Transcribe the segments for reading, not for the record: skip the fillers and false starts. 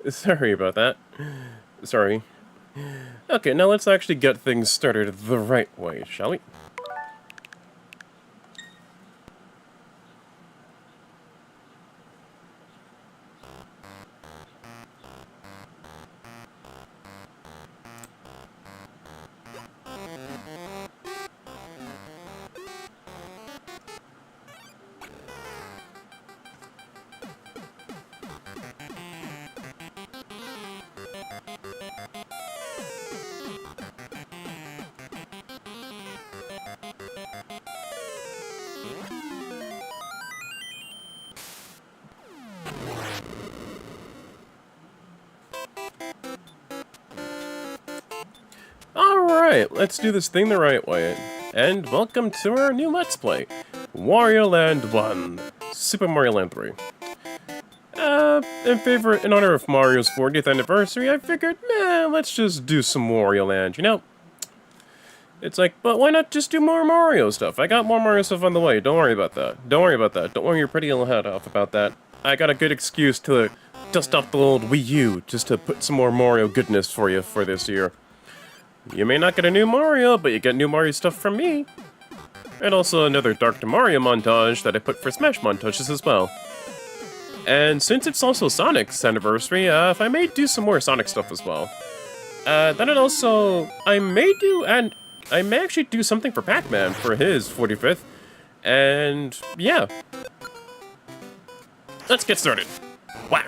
Sorry about that. Sorry. Okay, now let's actually get things started the right way, shall we? Alright, let's do this thing the right way. And welcome to our new Let's Play, Wario Land 1, Super Mario Land 3. In honor of Mario's 40th anniversary, I figured, let's just do some Wario Land, you know? It's like, but why not just do more Mario stuff? I got more Mario stuff on the way, don't worry about that. Don't worry about that. Don't worry your pretty little head off about that. I got a good excuse to dust off the old Wii U, just to put some more Mario goodness for you for this year. You may not get a new Mario, but you get new Mario stuff from me. And also another Dark to Mario montage that I put for Smash montages as well. And since it's also Sonic's anniversary, if I may do some more Sonic stuff as well. Then it also, I may actually do something for Pac-Man for his 45th. And yeah. Let's get started. Wow.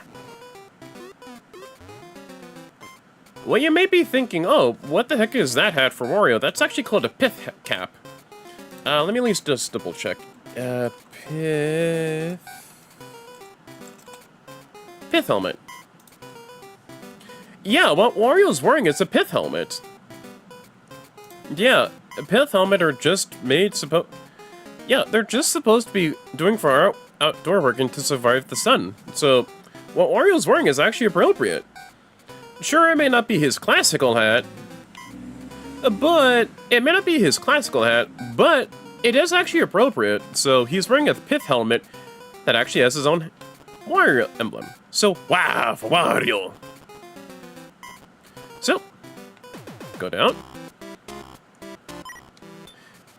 Well, you may be thinking, oh, what the heck is that hat for Wario? That's actually called a pith cap. Let me at least just double check. Pith helmet. Yeah, what Wario's wearing is a pith helmet. Yeah, a pith helmet are just made yeah, they're just supposed to be doing for our outdoor working to survive the sun. So, what Wario's wearing is actually appropriate. Sure, it may not be his classical hat, but it is actually appropriate. So he's wearing a pith helmet that actually has his own Wario emblem. So, wow, for Wario. So, go down.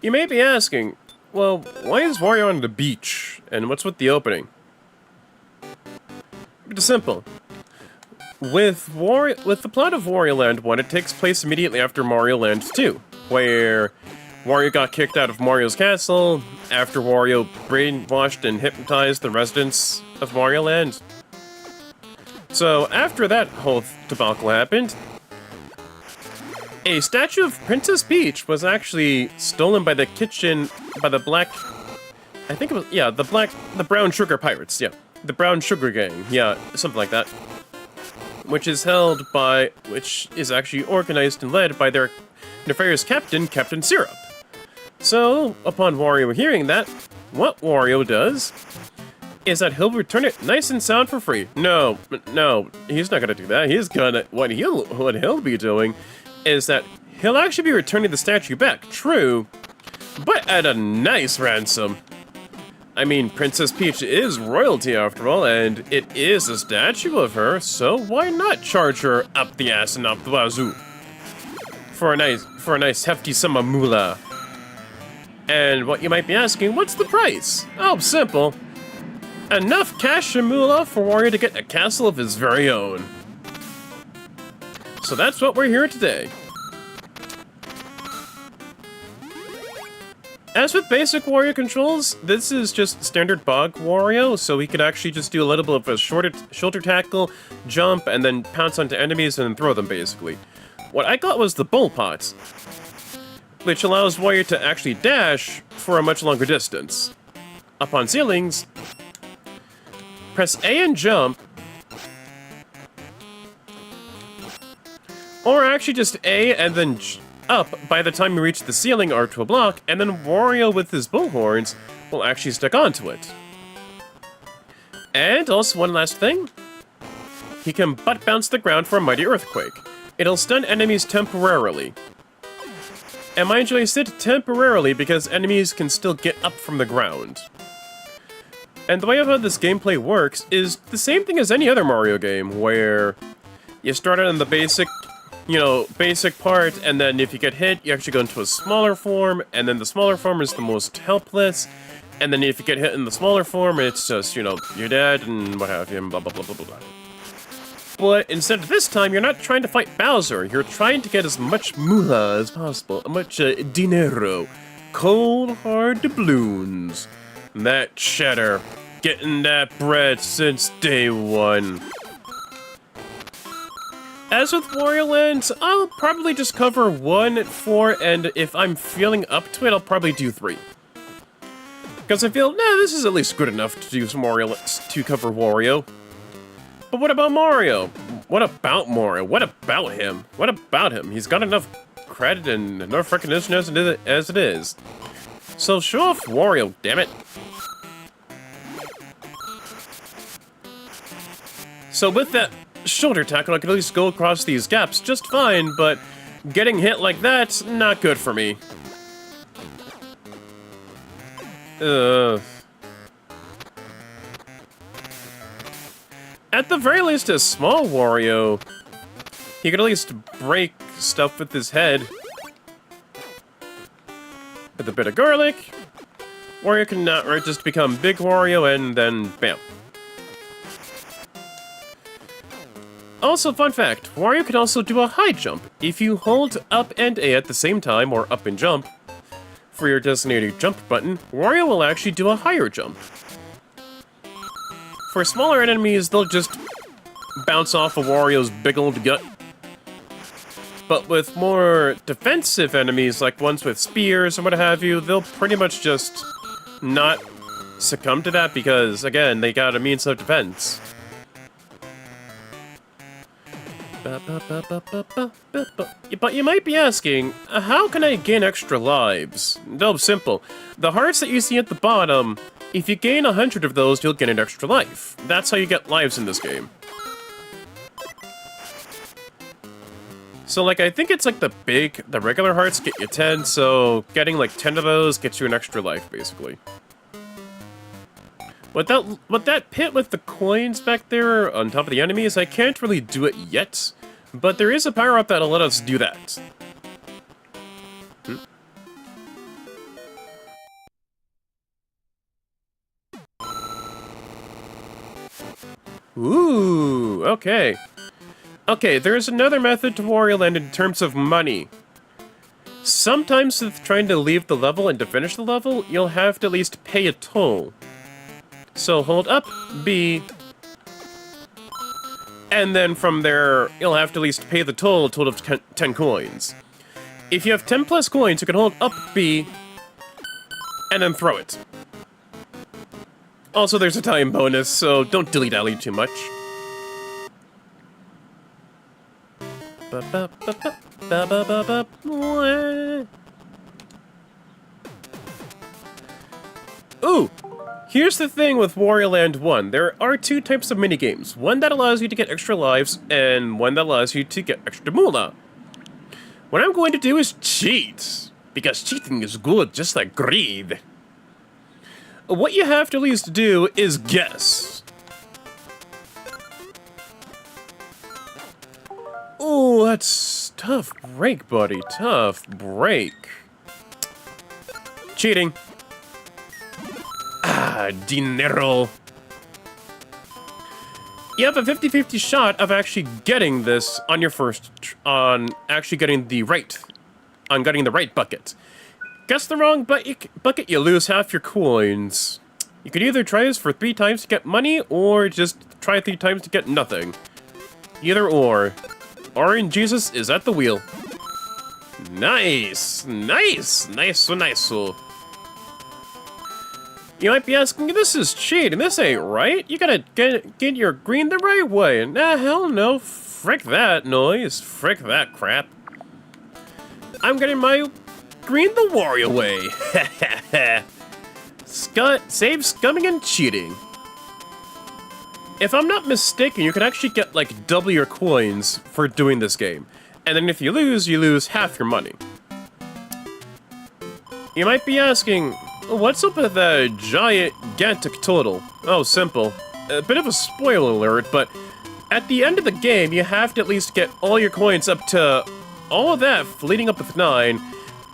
You may be asking, well, why is Wario on the beach? And what's with the opening? It's simple. With the plot of Wario Land 1, it takes place immediately after Mario Land 2, where Wario got kicked out of Mario's castle after Wario brainwashed and hypnotized the residents of Wario Land. So, after that whole debacle happened, a statue of Princess Peach was actually stolen by the black... I think it was, yeah, the Brown Sugar Pirates, yeah. The Brown Sugar Gang, yeah, something like that. Which is actually organized and led by their nefarious captain, Captain Syrup. So, upon Wario hearing that, what Wario does is that he'll return it nice and sound for free. No, he's not gonna do that. What he'll be doing is that he'll actually be returning the statue back, true, but at a nice ransom. I mean, Princess Peach is royalty after all, and it is a statue of her, so why not charge her up the ass and up the wazoo? For a nice hefty sum of moolah. And what you might be asking, what's the price? Oh, simple. Enough cash and moolah for Wario to get a castle of his very own. So that's what we're here today. As with basic Wario controls, this is just standard bog Wario, so he could actually just do a little bit of a shoulder tackle, jump, and then pounce onto enemies and throw them, basically. What I got was the bull pot, which allows Wario to actually dash for a much longer distance. Upon ceilings, press A and jump, or actually just A and then up by the time you reach the ceiling or to a block, and then Wario with his bullhorns will actually stick onto it. And also one last thing, he can butt bounce the ground for a mighty earthquake. It'll stun enemies temporarily. And mind you, I said temporarily because enemies can still get up from the ground. And the way how this gameplay works is the same thing as any other Mario game, where you start out in the basic, basic part, and then if you get hit, you actually go into a smaller form, and then the smaller form is the most helpless, and then if you get hit in the smaller form, it's just, you're dead, and what have you, and blah, blah, blah, blah, blah, blah. But instead of this time, you're not trying to fight Bowser, you're trying to get as much moolah as possible, much dinero, cold, hard doubloons. That cheddar, getting that bread since day one. As with Wario Land, I'll probably just cover 1, 4, and if I'm feeling up to it, I'll probably do 3. Because I feel, this is at least good enough to do some to cover Wario. But what about Mario? What about Mario? What about him? What about him? He's got enough credit and enough recognition as it is. So show off Wario, damn it. So with that shoulder tackle, I can at least go across these gaps just fine, but getting hit like that's not good for me. At the very least, a small Wario, he could at least break stuff with his head. With a bit of garlic, Wario can just become Big Wario and then bam. Also, fun fact, Wario can also do a high jump. If you hold up and A at the same time, or up and jump, for your designated jump button, Wario will actually do a higher jump. For smaller enemies, they'll just bounce off of Wario's big old gut. But with more defensive enemies, like ones with spears or what have you, they'll pretty much just not succumb to that because, again, they got a means of defense. But you might be asking, how can I gain extra lives? No, simple. The hearts that you see at the bottom, if you gain 100 of those, you'll get an extra life. That's how you get lives in this game. So, like, I think it's like the regular hearts get you 10, so getting like 10 of those gets you an extra life, basically. With that pit with the coins back there on top of the enemies, I can't really do it yet, but there is a power-up that'll let us do that. Ooh, okay. Okay, there's another method to Wario Land in terms of money. Sometimes with trying to leave the level and to finish the level, you'll have to at least pay a toll. So hold up, B, and then from there, you'll have to at least pay the toll, a total of 10 coins. If you have 10 plus coins, you can hold up B, and then throw it. Also, there's a time bonus, so don't dilly-dally too much. Ooh! Here's the thing with Wario Land 1. There are 2 types of minigames. One that allows you to get extra lives, and one that allows you to get extra moolah. What I'm going to do is cheat, because cheating is good, just like greed. What you have to at least do is guess. Ooh, that's tough break, buddy. Tough break. Cheating. Ah, dinero. You have a 50-50 shot of actually getting this on your on getting the right bucket. Guess the wrong bucket, you lose half your coins. You could either try this for 3 times to get money, or just try 3 times to get nothing. Either or. Orange Jesus is at the wheel. Nice! Nice! Nice, nice. You might be asking, this is cheating, this ain't right. You gotta get your green the right way. Nah, hell no. Frick that noise. Frick that crap. I'm getting my green the Wario way. Save scumming and cheating. If I'm not mistaken, you can actually get, like, double your coins for doing this game. And then if you lose half your money. You might be asking, What's up with that gigantic total? Oh, simple. A bit of a spoiler alert, but at the end of the game, you have to at least get all your coins up to all of that, leading up with 9,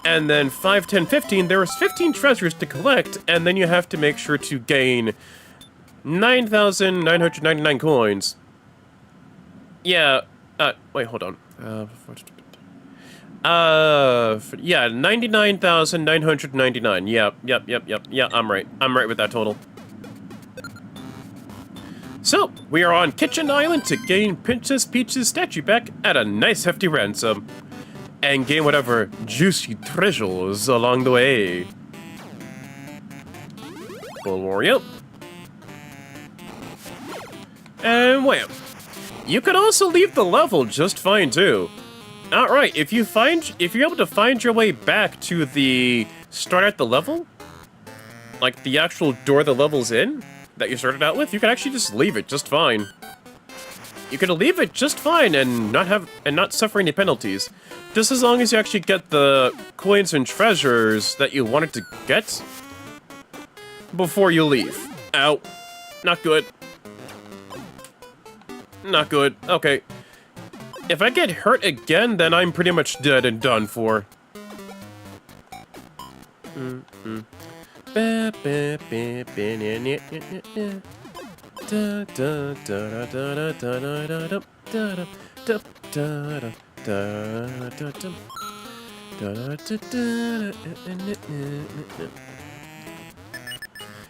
and then 5, 10, 15, there was 15 treasures to collect, and then you have to make sure to gain 9,999 coins. Yeah, wait, hold on. Yeah, 99,999. Yep, I'm right. I'm right with that total. So, we are on Kitchen Island to gain Princess Peach's statue back at a nice hefty ransom. And gain whatever juicy treasures along the way. Full Wario. And wham. You could also leave the level just fine too. Alright, if you're able to find your way back to the start at the level, like the actual door the level's in, that you started out with, you can actually just leave it just fine. You can leave it just fine and not suffer any penalties. Just as long as you actually get the coins and treasures that you wanted to get before you leave. Ow. Not good. Not good. Okay. If I get hurt again, then I'm pretty much dead and done for.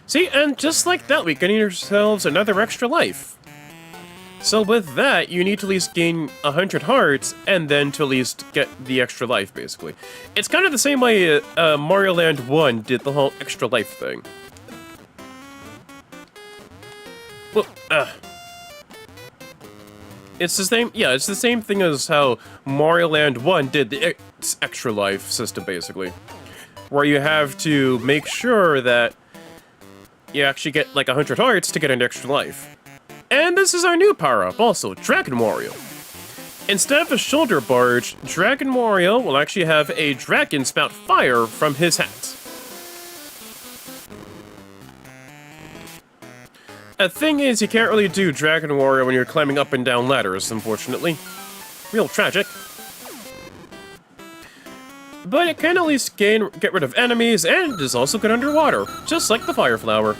See, and just like that, we gain ourselves another extra life. So with that, you need to at least gain 100 hearts, and then to at least get the extra life, basically. It's kind of the same way Mario Land 1 did the whole extra life thing. Well, it's the same, yeah, it's the same thing as how Mario Land 1 did the extra life system, basically. Where you have to make sure that you actually get like 100 hearts to get an extra life. And this is our new power-up, also, Dragon Wario. Instead of a shoulder barge, Dragon Wario will actually have a dragon spout fire from his hat. A thing is, you can't really do Dragon Wario when you're climbing up and down ladders, unfortunately. Real tragic. But it can at least get rid of enemies, and is also good underwater, just like the Fire Flower.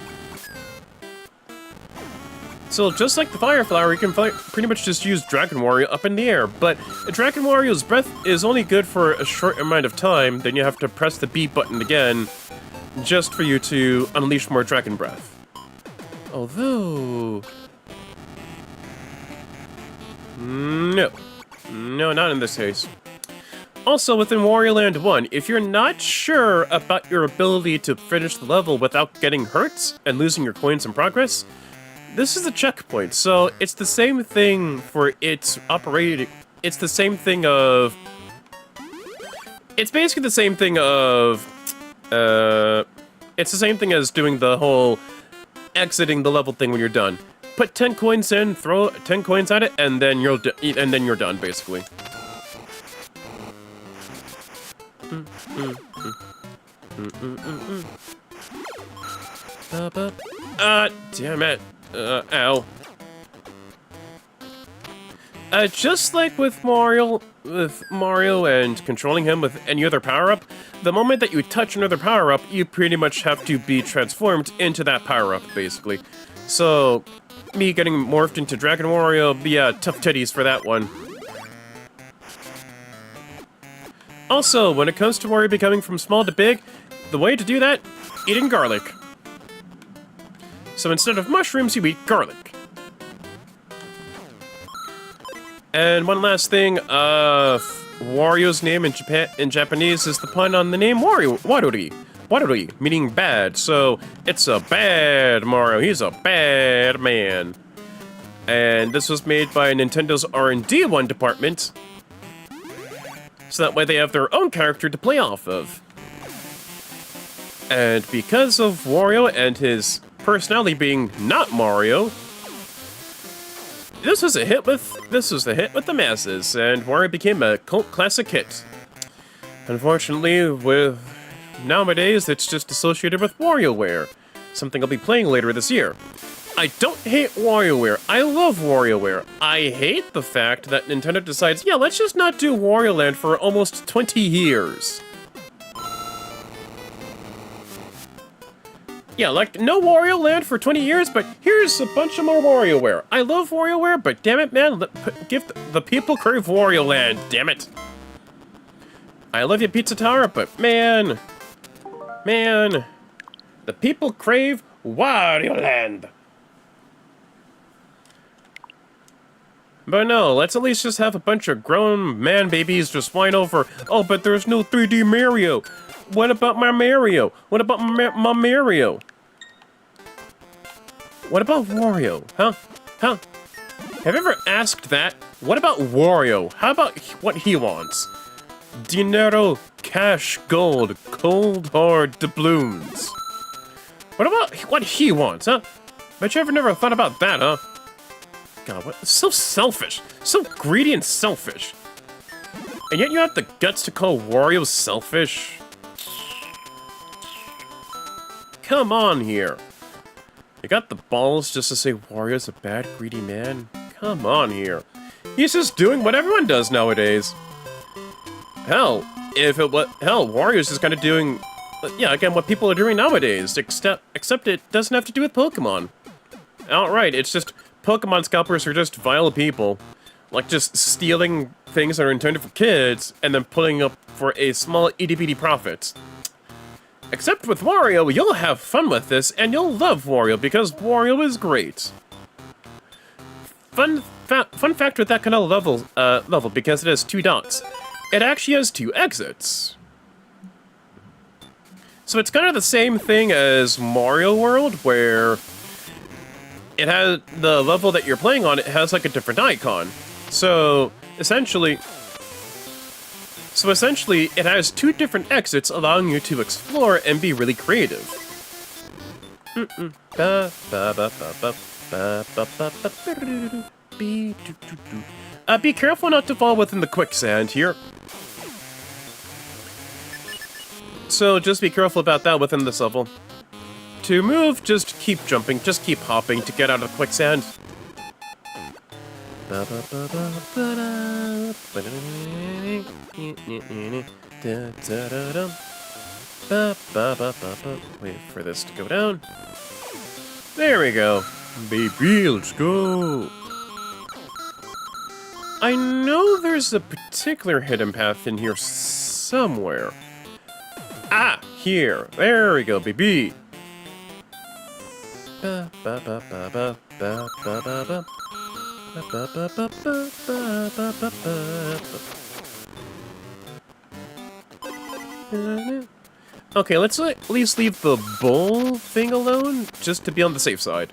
So just like the Fire Flower, you can pretty much just use Dragon Wario up in the air, but Dragon Wario's breath is only good for a short amount of time, then you have to press the B button again, just for you to unleash more Dragon Breath. Although... No, not in this case. Also, within Wario Land 1, if you're not sure about your ability to finish the level without getting hurt and losing your coins in progress, this is a checkpoint, so it's the same thing for its operating. It's the same thing of. It's basically the same thing of. It's the same thing as doing the whole exiting the level thing when you're done. Put 10 coins in, throw 10 coins at it, and then you're done, basically. Damn it. Ow. Just like with Mario and controlling him with any other power-up, the moment that you touch another power-up, you pretty much have to be transformed into that power-up, basically. So, me getting morphed into Dragon Wario, yeah, tough titties for that one. Also, when it comes to Wario becoming from small to big, the way to do that, eating garlic. So instead of mushrooms, you eat garlic. And one last thing, Wario's name in Japanese is the pun on the name Wario, Warori, meaning bad. So it's a bad Mario. He's a bad man. And this was made by Nintendo's R&D department. So that way they have their own character to play off of. And because of Wario and his personality being not Mario, this was a hit with the masses, and Wario became a cult classic hit. Unfortunately, with Nowadays, it's just associated with WarioWare, something I'll be playing later this year. I don't hate WarioWare. I love WarioWare. I hate the fact that Nintendo decides, yeah, let's just not do Wario Land for almost 20 years. Yeah, like, no Wario Land for 20 years, but here's a bunch of more WarioWare. I love WarioWare, but damn it, man, give the people crave Wario Land, damn it. I love you, Pizza Tower, but man, the people crave Wario Land. But no, let's at least just have a bunch of grown man babies just whine over, oh, but there's no 3D Mario. What about my Mario? What about my Mario? What about Wario? Huh? Have you ever asked that? What about Wario? How about what he wants? Dinero, cash, gold, cold, hard doubloons. What about what he wants, huh? Bet you ever never thought about that, huh? God, what? So selfish. So greedy and selfish. And yet you have the guts to call Wario selfish? Come on here. You got the balls just to say Wario's a bad, greedy man? Come on here. He's just doing what everyone does nowadays. Hell, Wario's just kind of doing, yeah, again, what people are doing nowadays, except it doesn't have to do with Pokemon. Outright, it's just Pokemon scalpers are just vile people. Like, just stealing things that are intended for kids, and then putting up for a small itty-bitty profit. Except with Wario, you'll have fun with this, and you'll love Wario, because Wario is great. Fun fact with that kind of level, because it has 2 dots. It actually has 2 exits. So it's kind of the same thing as Mario World, where it has the level that you're playing on, it has like a different icon. So essentially, it has 2 different exits, allowing you to explore and be really creative. Be careful not to fall within the quicksand here. So just be careful about that within this level. To move, just keep jumping, just keep hopping to get out of the quicksand. Wait for this to go down. There we go. Baby, let's go. I know there's a particular hidden path in here somewhere. Ah, here. There we go, baby. Okay, let's at least leave the bowl thing alone, just to be on the safe side.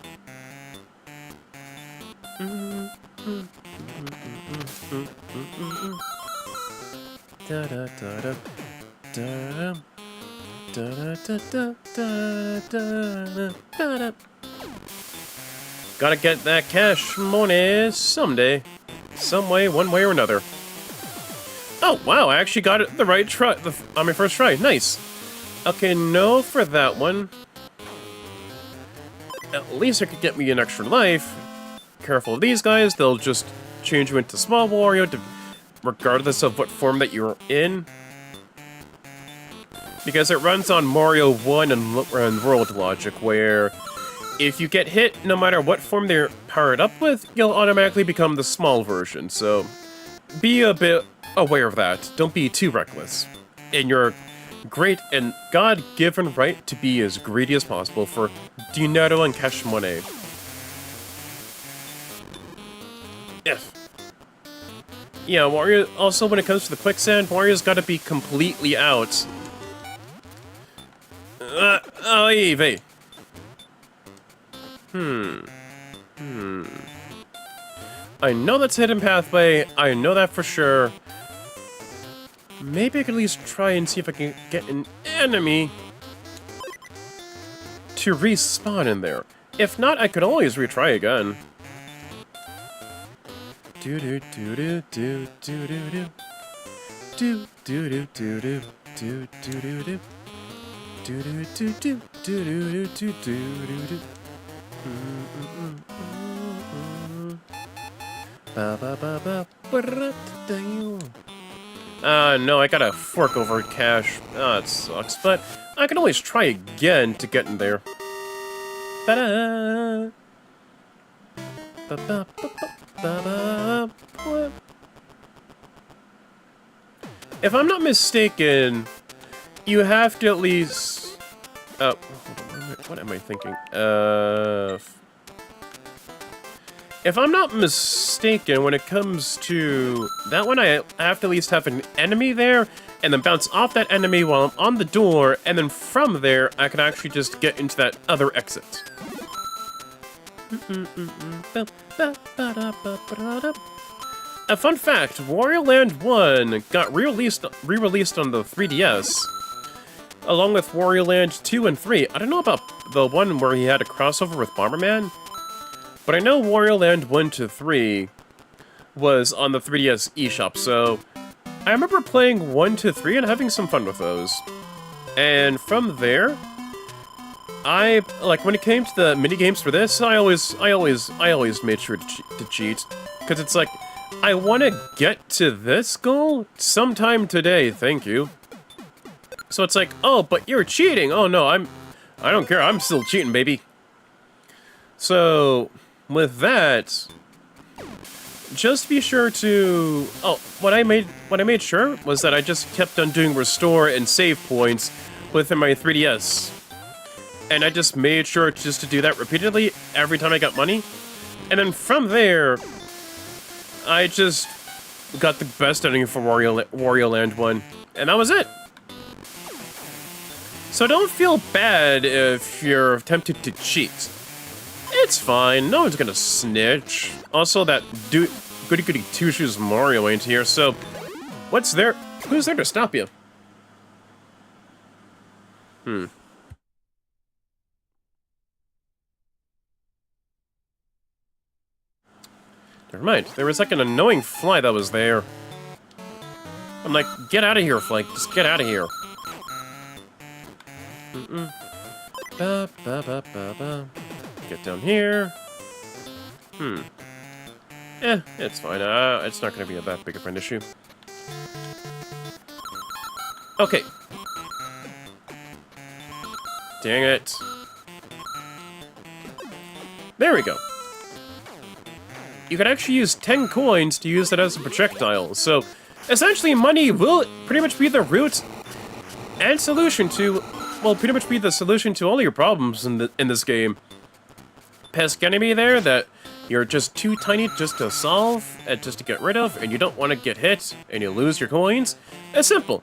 Gotta get that cash money someday. Some way, one way or another. Oh, wow, I actually got it the right try on my first try. Nice. Okay, no for that one. At least it could get me an extra life. Careful of these guys, they'll just change you into small Wario, regardless of what form that you're in. Because it runs on Mario 1 and World logic, where if you get hit, no matter what form they're powered up with, you'll automatically become the small version, so be a bit aware of that. Don't be too reckless. In your great and God-given right to be as greedy as possible for dinero and cash money. Yeah, Wario, also when it comes to the quicksand, Wario's gotta be completely out. Oh, Evie. I know that's a hidden pathway, I know that for sure. Maybe I could at least try and see if I can get an enemy to respawn in there. If not, I could always retry again. Do do do do do do do do do do do do do do do do Do do do do do do do do do do. Ba ba ba ba. No, I gotta fork over cash. Ah, it sucks, but I can always try again to get in there. Ba-da. Ba-ba-ba-ba-ba-ba. If I'm not mistaken, you have to at least... hold on, what am I thinking? If I'm not mistaken, when it comes to that one, I have to at least have an enemy there, and then bounce off that enemy while I'm on the door, and then from there, I can actually just get into that other exit. A fun fact, Wario Land 1 got re-released on the 3DS, along with Wario Land 2 and 3. I don't know about the one where he had a crossover with Bomberman, but I know Wario Land 1 to 3 was on the 3DS eShop, so I remember playing 1 to 3 and having some fun with those. And from there, when it came to the minigames for this, I always made sure to cheat, because it's like, I want to get to this goal sometime today, thank you. So it's like, oh, but you're cheating. Oh no, I don't care. I'm still cheating, baby. So with that, just be sure to... Oh, what I made sure was that I just kept on doing restore and save points within my 3DS. And I just made sure just to do that repeatedly every time I got money. And then from there, I just got the best ending for Wario Land 1. And that was it. So don't feel bad if you're tempted to cheat. It's fine, no one's gonna snitch. Also, that goody-goody two-shoes Mario ain't here, so who's there to stop you? Never mind, there was like an annoying fly that was there. I'm like, get out of here, fly, just get out of here. Ba ba ba ba ba. Get down here. It's fine. It's not going to be that big of an issue. Okay. Dang it. There we go. You can actually use 10 coins to use it as a projectile. So, essentially, money will pretty much be the root and solution to... Well, pretty much be the solution to all your problems in this game. Pesky enemy there that you're just too tiny just to solve and just to get rid of, and you don't want to get hit, and you lose your coins. It's simple.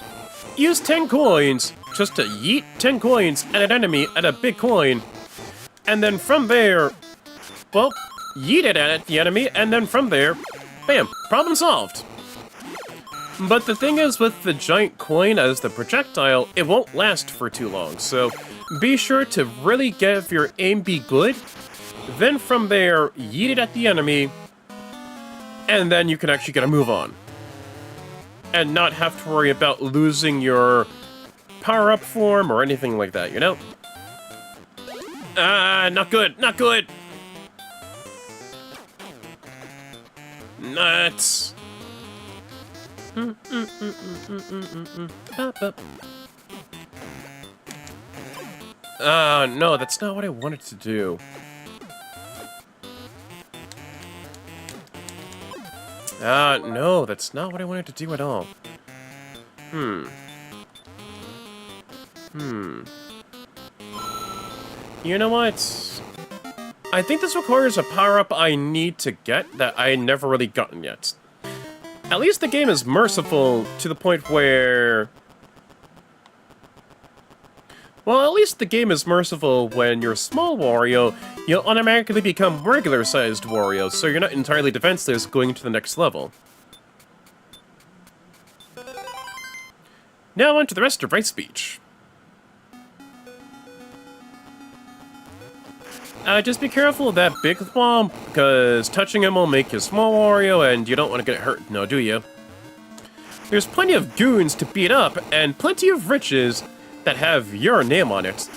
Use 10 coins just to yeet 10 coins at an enemy at a big coin, and then from there, well, yeet it at the enemy, and then from there, bam, problem solved. But the thing is, with the giant coin as the projectile, it won't last for too long, so be sure to really get your aim be good. Then from there, yeet it at the enemy, and then you can actually get a move on. And not have to worry about losing your power-up form or anything like that, you know? Not good, not good! Nuts! No, that's not what I wanted to do. No, that's not what I wanted to do at all. You know what? I think this requires a power-up I need to get that I never really gotten yet. At least the game is merciful to the point where... Well, at least the game is merciful when you're small Wario, you'll automatically become regular-sized Wario, so you're not entirely defenseless going to the next level. Now on to the rest of Right Speech. Just be careful of that big thwomp, because touching him will make you small Wario, and you don't want to get hurt, no, do you? There's plenty of goons to beat up, and plenty of riches that have your name on it.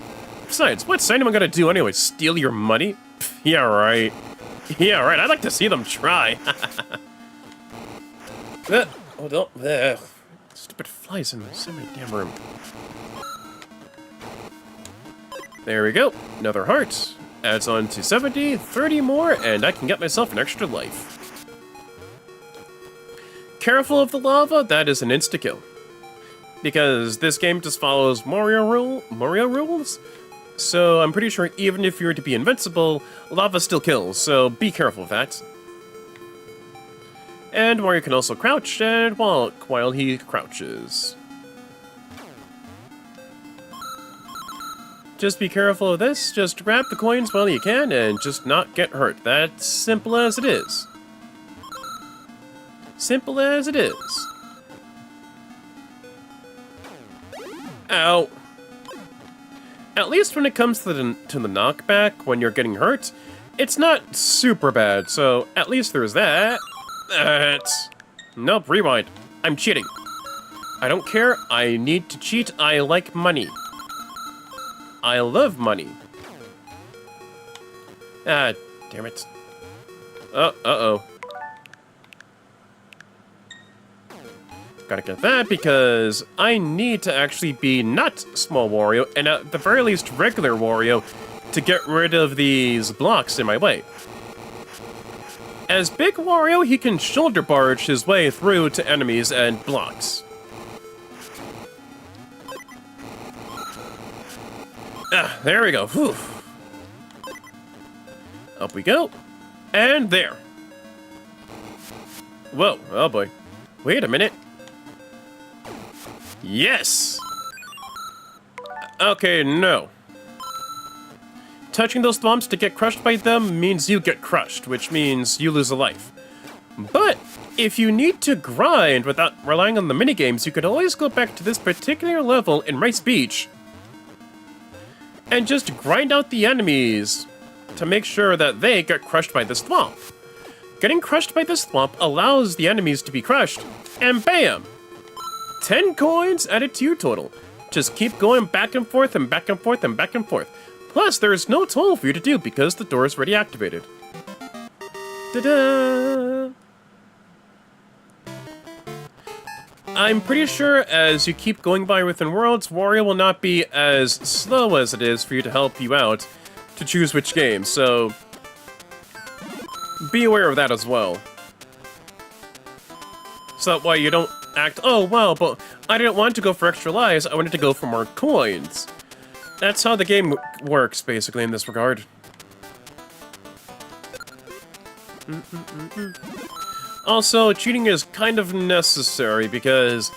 Besides, what's anyone gonna do anyway? Steal your money? Pff, yeah, right. Yeah, right. I'd like to see them try. Oh, don't. Stupid flies in my damn room. There we go. Another heart. Adds on to 70, 30 more, and I can get myself an extra life. Careful of the lava, that is an insta-kill. Because this game just follows Mario rules. So I'm pretty sure even if you were to be invincible, lava still kills, so be careful of that. And Wario can also crouch and walk while he crouches. Just be careful of this, just grab the coins while you can and just not get hurt. That's simple as it is. Simple as it is. Ow. At least when it comes to the knockback when you're getting hurt, it's not super bad, so at least there's that. Nope, rewind. I'm cheating. I don't care, I need to cheat, I like money. I love money. Ah, damn it. Uh-oh. Gotta get that because I need to actually be not small Wario, and at the very least regular Wario, to get rid of these blocks in my way. As big Wario, he can shoulder barge his way through to enemies and blocks. Ah, there we go. Whew. Up we go. And there. Whoa, oh boy. Wait a minute. Yes! Okay, no. Touching those bombs to get crushed by them means you get crushed, which means you lose a life. But if you need to grind without relying on the minigames, you could always go back to this particular level in Rice Beach and just grind out the enemies to make sure that they get crushed by this swamp. Getting crushed by this swamp allows the enemies to be crushed, and bam! 10 coins added to your total. Just keep going back and forth and back and forth and back and forth. Plus, there is no toll for you to do because the door is already activated. Ta-da! I'm pretty sure as you keep going by within worlds, Wario will not be as slow as it is for you to help you out to choose which game, so be aware of that as well. So that way you don't act, oh wow, but I didn't want to go for extra lives, I wanted to go for more coins. That's how the game works, basically, in this regard. Also, cheating is kind of necessary because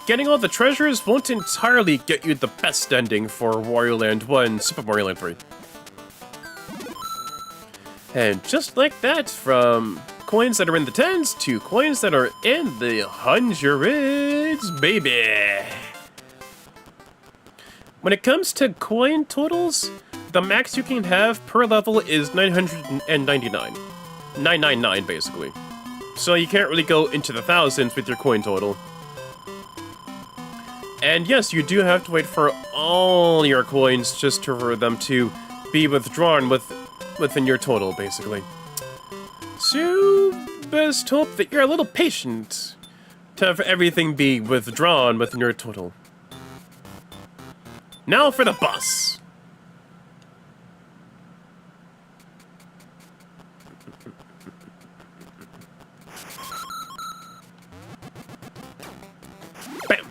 getting all the treasures won't entirely get you the best ending for Wario Land 1, Super Mario Land 3. And just like that, from coins that are in the tens to coins that are in the hundreds, baby! When it comes to coin totals, the max you can have per level is 999. 999, basically. So you can't really go into the thousands with your coin total. And yes, you do have to wait for all your coins just for them to be withdrawn within your total, basically. So, best hope that you're a little patient to have everything be withdrawn within your total. Now for the boss! Bam!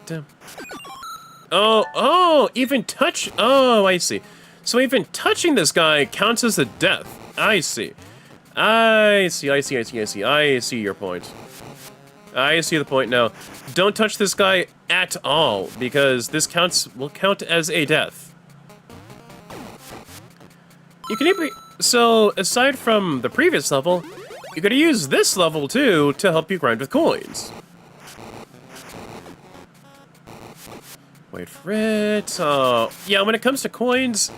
Damn. Oh, even touch, oh, I see. So even touching this guy counts as a death. I see. I see your point. I see the point now. Don't touch this guy at all, because this will count as a death. You can even, so aside from the previous level, you could use this level too to help you grind with coins. Wait for it. Yeah, when it comes to coins,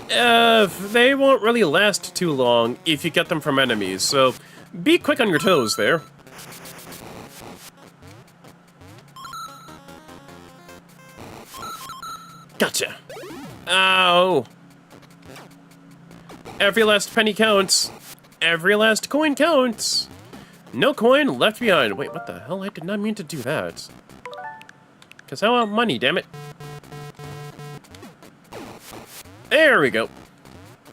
they won't really last too long if you get them from enemies, so be quick on your toes there. Gotcha. Ow. Every last penny counts. Every last coin counts. No coin left behind. Wait, what the hell? I did not mean to do that. Because I want money, damn it. There we go.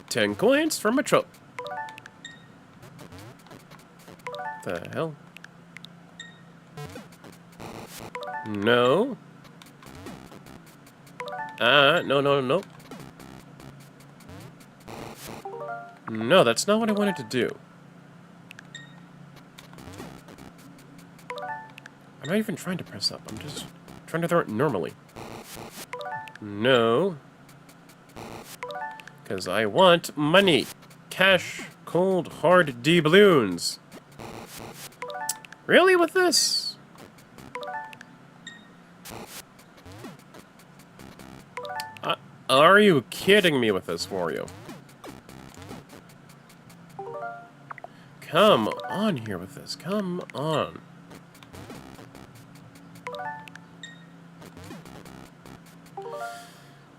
10 coins from a trope. The hell? No. No. No, that's not what I wanted to do. I'm not even trying to press up. I'm just trying to throw it normally. No. Because I want money. Cash, cold, hard D-balloons. Really with this? Are you kidding me with this, Wario? Come on here with this. Come on.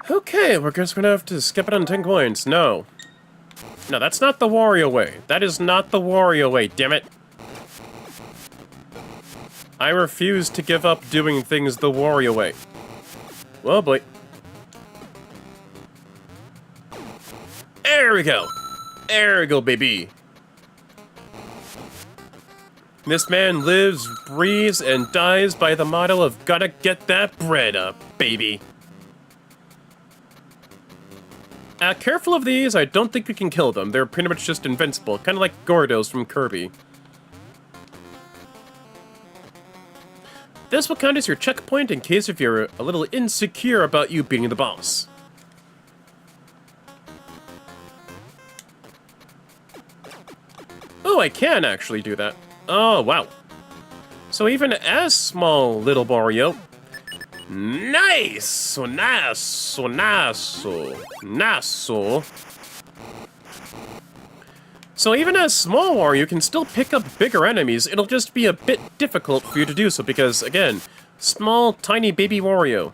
Okay, we're just gonna have to skip it on 10 coins. No. No, that's not the Wario way. That is not the Wario way, damn it. I refuse to give up doing things the Wario way. Oh boy. There we go. There we go, baby. This man lives, breathes, and dies by the motto of gotta get that bread up, baby. Careful of these, I don't think we can kill them. They're pretty much just invincible, kind of like Gordos from Kirby. This will count as your checkpoint in case if you're a little insecure about you beating the boss. Oh, I can actually do that. Oh, wow. So even as small little Wario... Nice! So nice, so nice, so nice, so... So even as small Wario, you can still pick up bigger enemies. It'll just be a bit difficult for you to do so because, again, small, tiny baby Wario.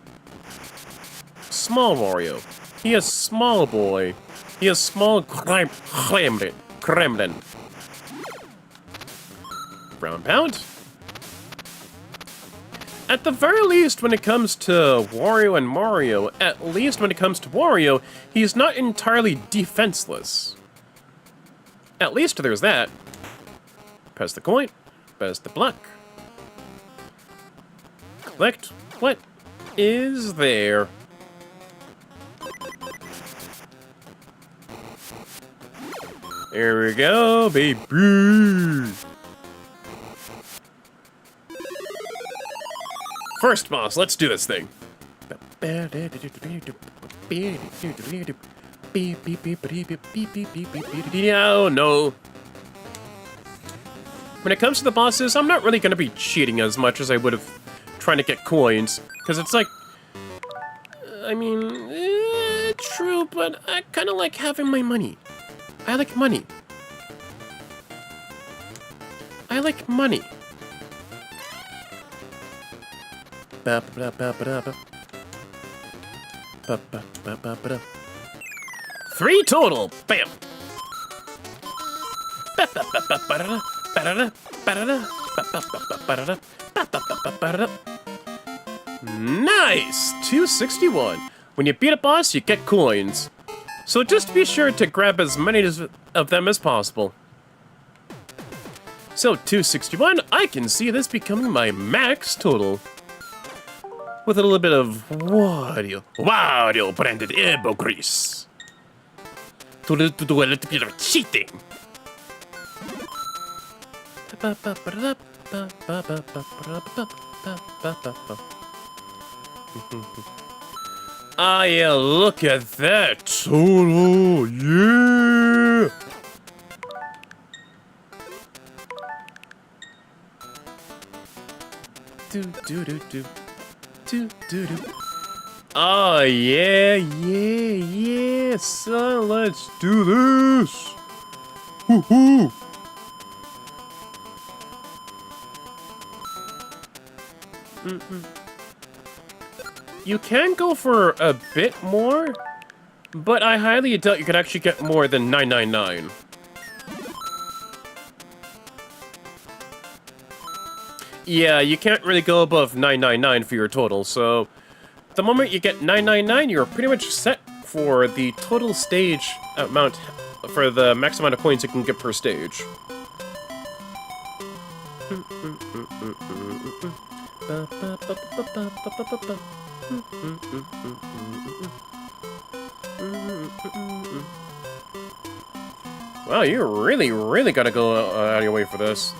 Small Wario. He is small boy. He is small Kremlin. Brown pound. At the very least, when it comes to Wario and Mario, at least when it comes to Wario, he's not entirely defenseless. At least there's that. Press the coin. Press the block. Collect what is there. There we go, baby. First boss, let's do this thing. Oh no. When it comes to the bosses, I'm not really going to be cheating as much as I would have trying to get coins. Because it's like... I mean, true, but I kind of like having my money. I like money. I like money. Three total. Bam. Nice. 261. When you beat a boss, you get coins. So just be sure to grab as many of them as possible. So 261, I can see this becoming my max total. With a little bit of Wario branded elbow grease. To do a little bit of cheating. Ah, yeah, look at that total, yeah! Oh, yeah, son, let's do this! Woohoo! You can go for a bit more, but I highly doubt you could actually get more than 999. Yeah, you can't really go above 999 for your total, so the moment you get 999, you're pretty much set for the total stage amount, for the max amount of coins you can get per stage. Wow, you really gotta go out of your way for this.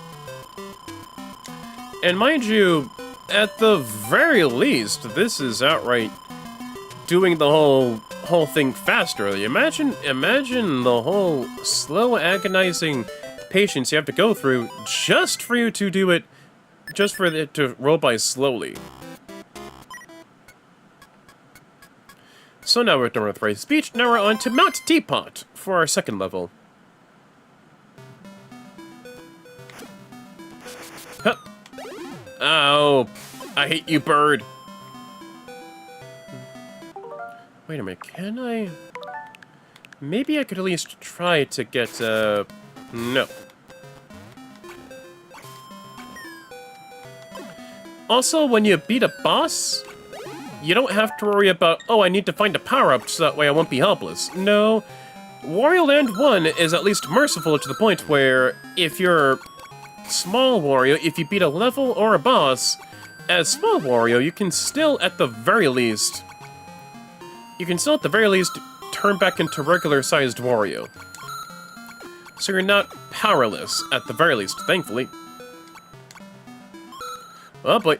And mind you, at the very least, this is outright doing the whole thing faster. Imagine the whole slow, agonizing patience you have to go through just for you to do it, just for it to roll by slowly. So now we're done with Rice Beach. Now we're on to Mount Teapot for our second level. Huh. Oh, I hate you, bird. Wait a minute, can I? Maybe I could at least try to get, no. Also, when you beat a boss, you don't have to worry about, oh, I need to find a power-up so that way I won't be helpless. No, Wario Land 1 is at least merciful to the point where if you're Small Wario, if you beat a level or a boss, as Small Wario, you can still, at the very least, turn back into regular-sized Wario. So you're not powerless, at the very least, thankfully. Oh boy.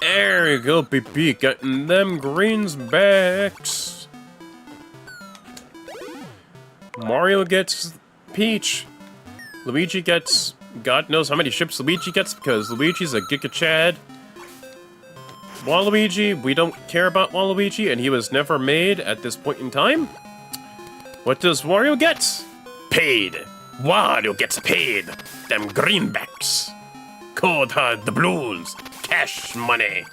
There you go, baby, getting them greens backs. Mario gets Peach. Luigi gets God knows how many ships Luigi gets because Luigi's a Giga Chad. Waluigi, we don't care about Waluigi, and he was never made at this point in time. What does Wario get? Paid. Wario gets paid. Them greenbacks. Cold hard doubloons. Cash money.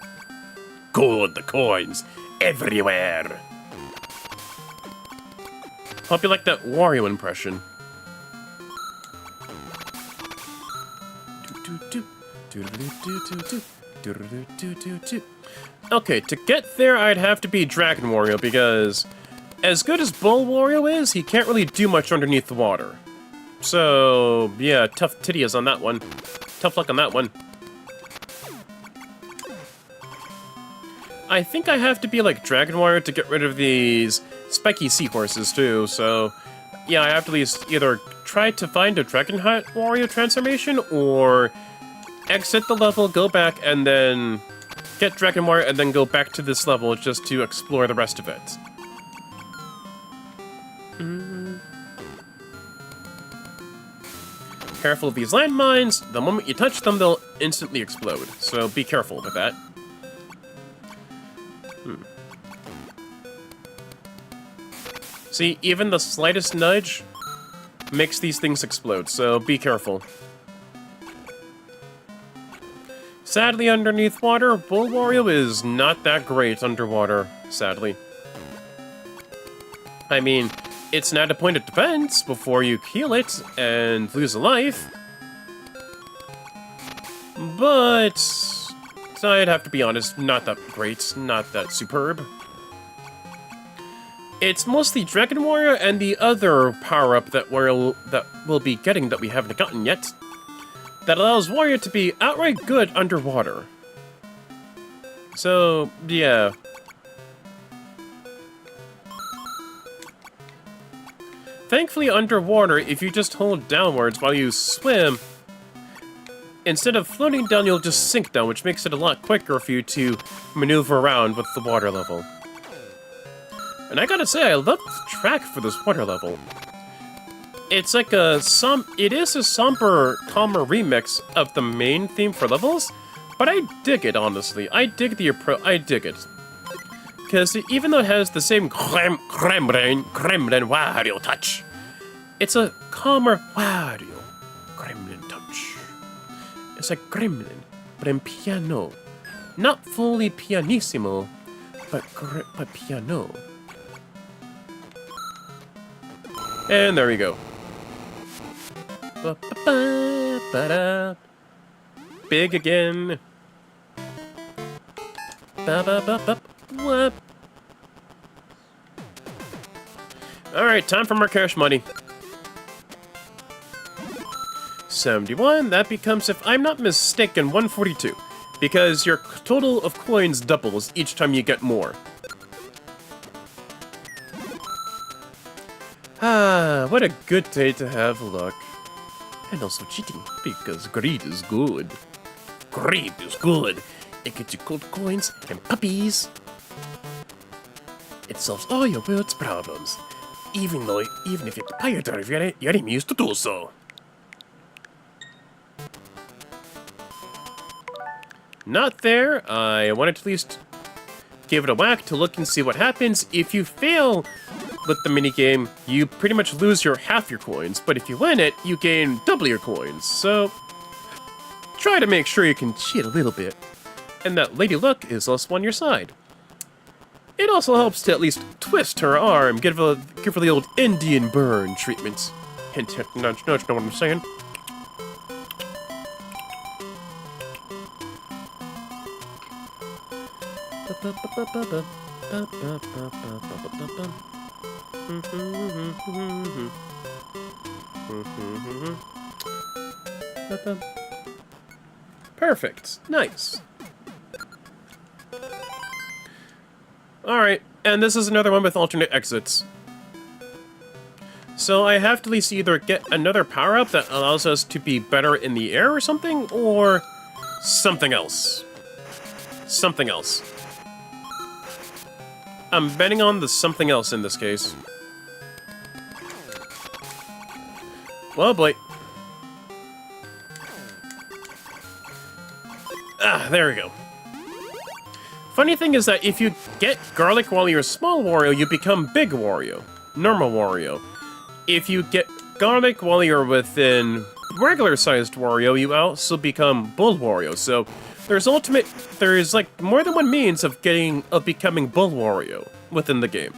Gold coins everywhere. Hope you like that Wario impression. Okay, to get there, I'd have to be Dragon Wario, because as good as Bull Wario is, he can't really do much underneath the water. So, yeah, tough titties on that one. Tough luck on that one. I think I have to be like Dragon Wario to get rid of these spiky seahorses, too, so yeah, I have to at least either try to find a Dragon Wario transformation, or exit the level, go back, and then get Dragon Wario, and then go back to this level just to explore the rest of it. Careful of these landmines. The moment you touch them, they'll instantly explode, so be careful with that. See, even the slightest nudge makes these things explode, so be careful. Sadly, underneath water, Bull Wario is not that great underwater, sadly. I mean, it's not a point of defense before you heal it and lose a life. But I'd have to be honest, not that great, not that superb. It's mostly Dragon Wario and the other power-up that we'll be getting that we haven't gotten yet, that allows Wario to be outright good underwater. So, yeah. Thankfully, underwater, if you just hold downwards while you swim, instead of floating down, you'll just sink down, which makes it a lot quicker for you to maneuver around with the water level. And I gotta say, I love the track for this water level. It's like it is a somber, calmer remix of the main theme for levels, but I dig it, honestly. I dig the approach, I dig it. Because even though it has the same Gremlin Wario touch, it's a calmer Wario Gremlin touch. It's like Gremlin. but in piano. Not fully pianissimo, but piano. And there we go. Ba-ba-ba-ba-da. Big again. Ba-ba-ba-ba-what? Alright, time for more cash money. 71, that becomes, if I'm not mistaken, 142. Because your total of coins doubles each time you get more. Ah, what a good day to have luck. And also cheating, because greed is good. Greed is good. It gets you gold coins and puppies. It solves all your world's problems. Even if you're proprietary, your enemy used to do so. Not there. I wanted to at least give it a whack to look and see what happens. If you fail with the minigame, you pretty much lose half your coins, but if you win it, you gain double your coins. So try to make sure you can cheat a little bit. And that Lady Luck is also on your side. It also helps to at least twist her arm, give her the old Indian burn treatment. Hint, hint, nudge, nudge, know what I'm saying? Perfect. Nice. Alright, and this is another one with alternate exits. So I have to at least either get another power-up that allows us to be better in the air or something, or something else. Something else. I'm betting on the something else in this case. Well, boy. Ah, there we go. Funny thing is that if you get garlic while you're small Wario, you become big Wario. Normal Wario. If you get garlic while you're within regular-sized Wario, you also become bull Wario. So there's like more than one means of becoming bull Wario within the game.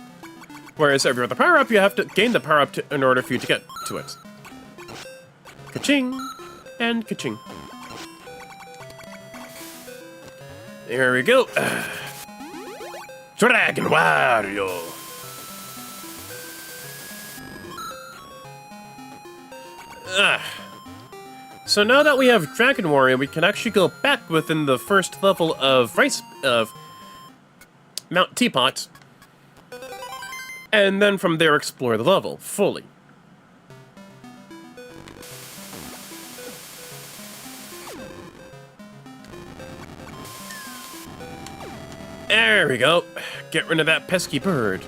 Whereas every other power-up, you have to gain the power-up in order for you to get to it. Ka-ching! And ka-ching. There we go. Dragon Wario! So now that we have Dragon Wario, we can actually go back within the first level of Mount Teapot, and then from there explore the level fully. There we go. Get rid of that pesky bird.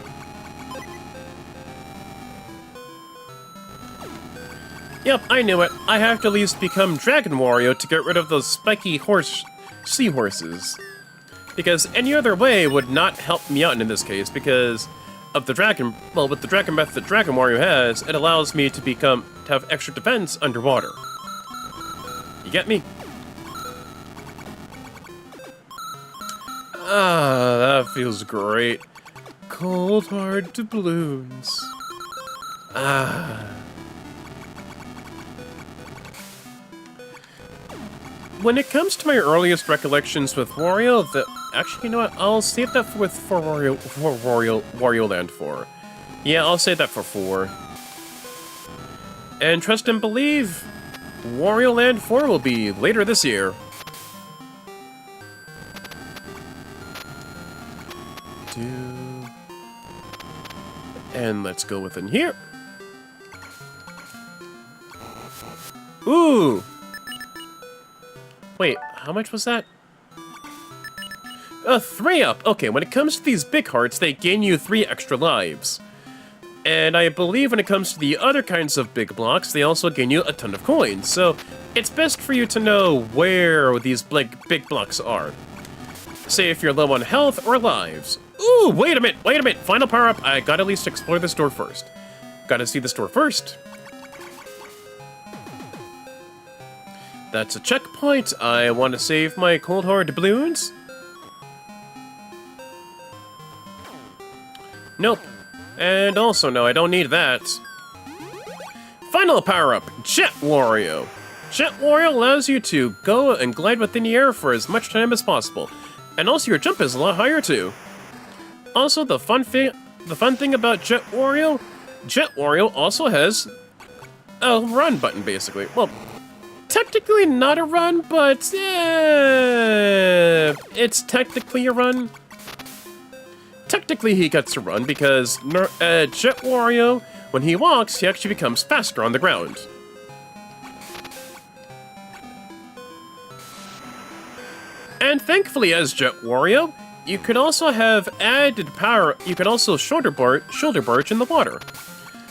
Yep, I knew it. I have to at least become Dragon Wario to get rid of those spiky seahorses. Because any other way would not help me out in this case, because of the dragon, well, with the dragon breath that Dragon Wario has, it allows me to have extra defense underwater. You get me? Ah, that feels great. Cold hard doubloons. Ah. When it comes to my earliest recollections with Wario, actually, you know what? I'll save that for Wario Land 4. Yeah, I'll save that for 4. And trust and believe, Wario Land 4 will be later this year. And let's go within here. Ooh! Wait, how much was that? 3 up! Okay, when it comes to these big hearts, they gain you 3 extra lives. And I believe when it comes to the other kinds of big blocks, they also gain you a ton of coins. So, it's best for you to know where these big blocks are. Say if you're low on health or lives. Ooh, wait a minute! Final power-up, I gotta at least explore this door first. Gotta see this door first. That's a checkpoint. I want to save my cold hard balloons. Nope. And also, no, I don't need that. Final power-up, Jet Wario. Jet Wario allows you to go and glide within the air for as much time as possible. And also your jump is a lot higher too. Also, the fun thing about Jet Wario also has a run button, basically. Well, technically not a run, but it's technically a run. Technically, he gets to run because Jet Wario, when he walks, he actually becomes faster on the ground. And thankfully, as Jet Wario, you could also have added power. You could also shoulder barge in the water,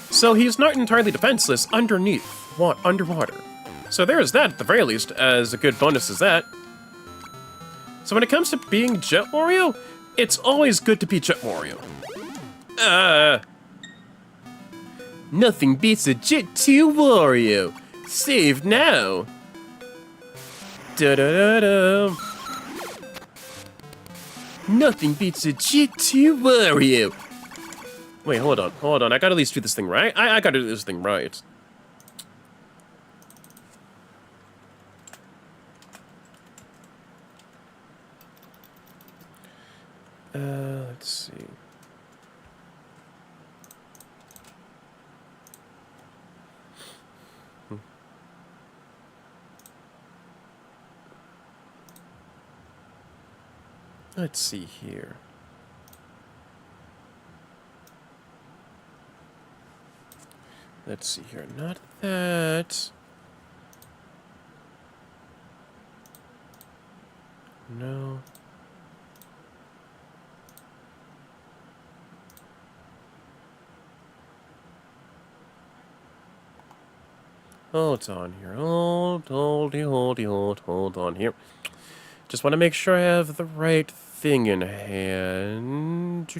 so he's not entirely defenseless underwater. So there is that, at the very least, as a good bonus as that. So when it comes to being Jet Wario, it's always good to be Jet Wario. Nothing beats a Jet 2 Wario. Save now. Da-da-da-da. Nothing beats a Jet 2 Wario. Wait, hold on. I gotta at least do this thing right. I gotta do this thing right. Let's see. Let's see here. Let's see here. Not that. No. Hold on here. Hold on here. Just want to make sure I have the right thing in hand.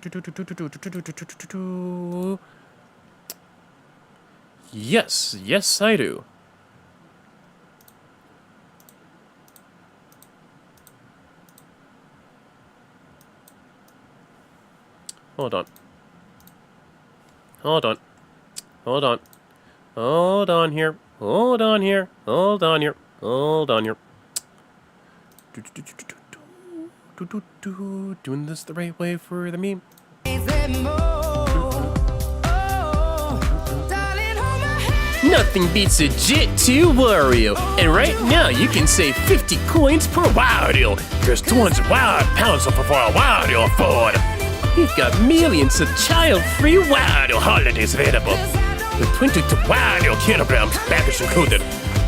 Yes, I do. Hold on here. Doing this the right way for the meme. Nothing beats a Jet 2 Wario, and right now you can save 50 coins per Wario. There's 200 wild pounds for a Wario afford. We've got millions of child-free Wario holidays available, with 22 Wario kilograms, package included.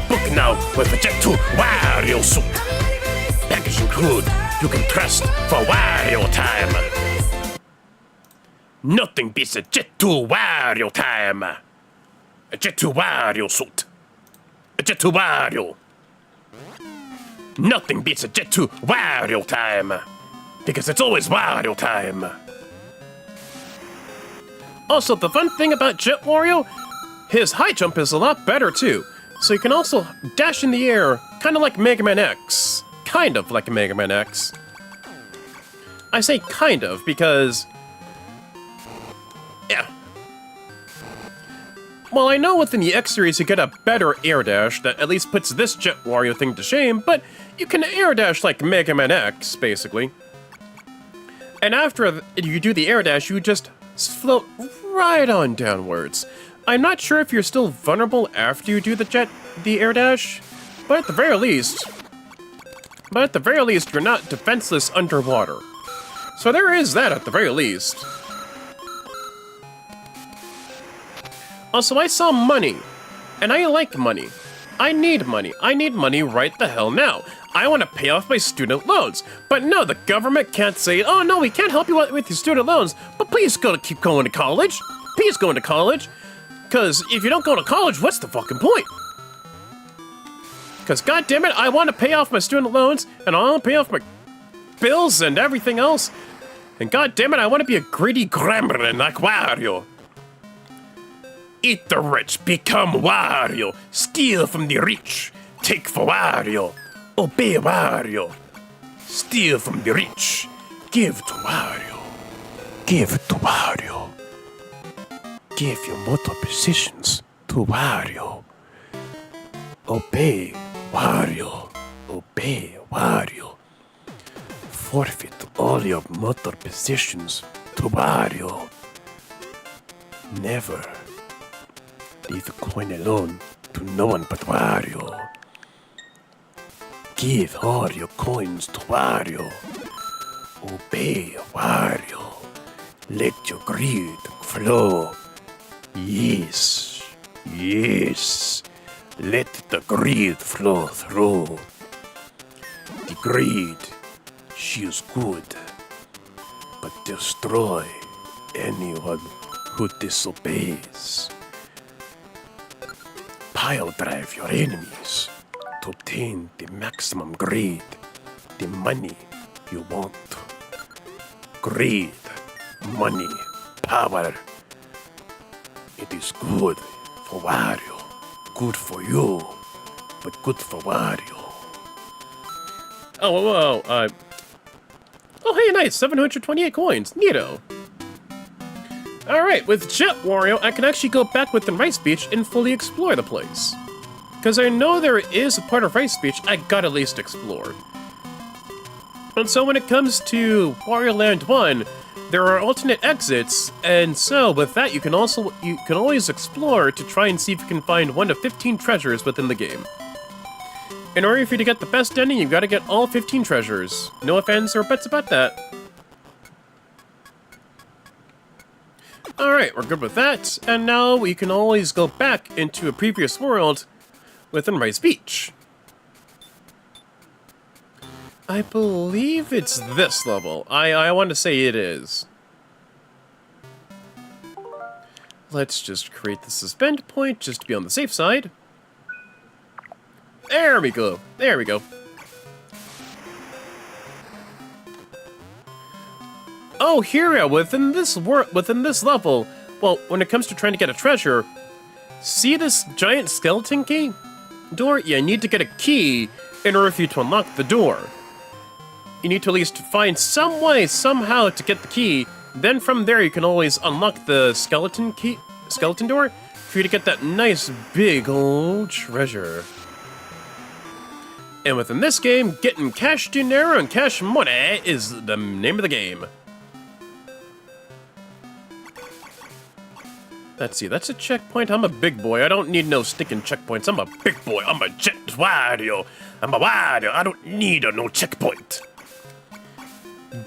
Book now with the Jet 2 Wario suit. Package included. You can trust for Wario time. Nothing beats a Jet 2 Wario time. A Jet 2 Wario suit. A Jet 2 Wario. Nothing beats a Jet 2 Wario time. Because it's always Wario time. Also, the fun thing about Jet Wario, his high jump is a lot better too. So you can also dash in the air, kind of like Mega Man X. Kind of like Mega Man X. I say kind of because... yeah. Well, I know within the X series you get a better air dash that at least puts this Jet Wario thing to shame, but you can air dash like Mega Man X, basically. And after you do the air dash, you just float right on downwards. I'm not sure if you're still vulnerable after you do the air dash, but at the very least, you're not defenseless underwater. So there is that at the very least. Also, I saw money, and I like money. I need money. I need money right the hell now. I want to pay off my student loans. But no, the government can't say, oh no, we can't help you with your student loans, but please keep going to college. Please go into college. Because if you don't go to college, what's the fucking point? Because goddammit, I want to pay off my student loans, and I want to pay off my bills and everything else. And goddammit, I want to be a greedy gremlin like Wario. Eat the rich, become Wario. Steal from the rich. Take for Wario. Obey Wario. Steal from the rich. Give to Wario. Give to Wario. Give your motor positions to Wario. Obey Wario. Obey Wario. Forfeit all your motor positions to Wario. Never leave a coin alone to no one but Wario. Give all your coins to Wario. Obey Wario. Let your greed flow. Yes, yes. Let the greed flow through. The greed, she is good, but destroy anyone who disobeys. Pile drive your enemies to obtain the maximum greed, the money you want. Greed, money, power. It is good for Wario, good for you, but good for Wario. Oh, hey, nice, 728 coins, neato. Alright, with Jet Wario, I can actually go back within Rice Beach and fully explore the place. Because I know there is a part of Rice Beach I gotta at least explore. And so when it comes to Wario Land 1, there are alternate exits, and so with that you can always explore to try and see if you can find 1 to 15 treasures within the game. In order for you to get the best ending, you've got to get all 15 treasures. No offense or buts about that. Alright, we're good with that, and now we can always go back into a previous world within Rice Beach. I believe it's this level. I want to say it is. Let's just create the suspend point just to be on the safe side. There we go. There we go. Oh, here we are. Within this level, well, when it comes to trying to get a treasure, see this giant skeleton key door? Yeah, you need to get a key in order for you to unlock the door. You need to at least find some way, somehow, to get the key. Then from there, you can always unlock the skeleton door for you to get that nice big old treasure. And within this game, getting cash dinero and cash money is the name of the game. Let's see, that's a checkpoint. I'm a big boy. I don't need no stinking checkpoints. I'm a big boy. I'm a Jet Wario. I'm a Wario. I don't need no checkpoint.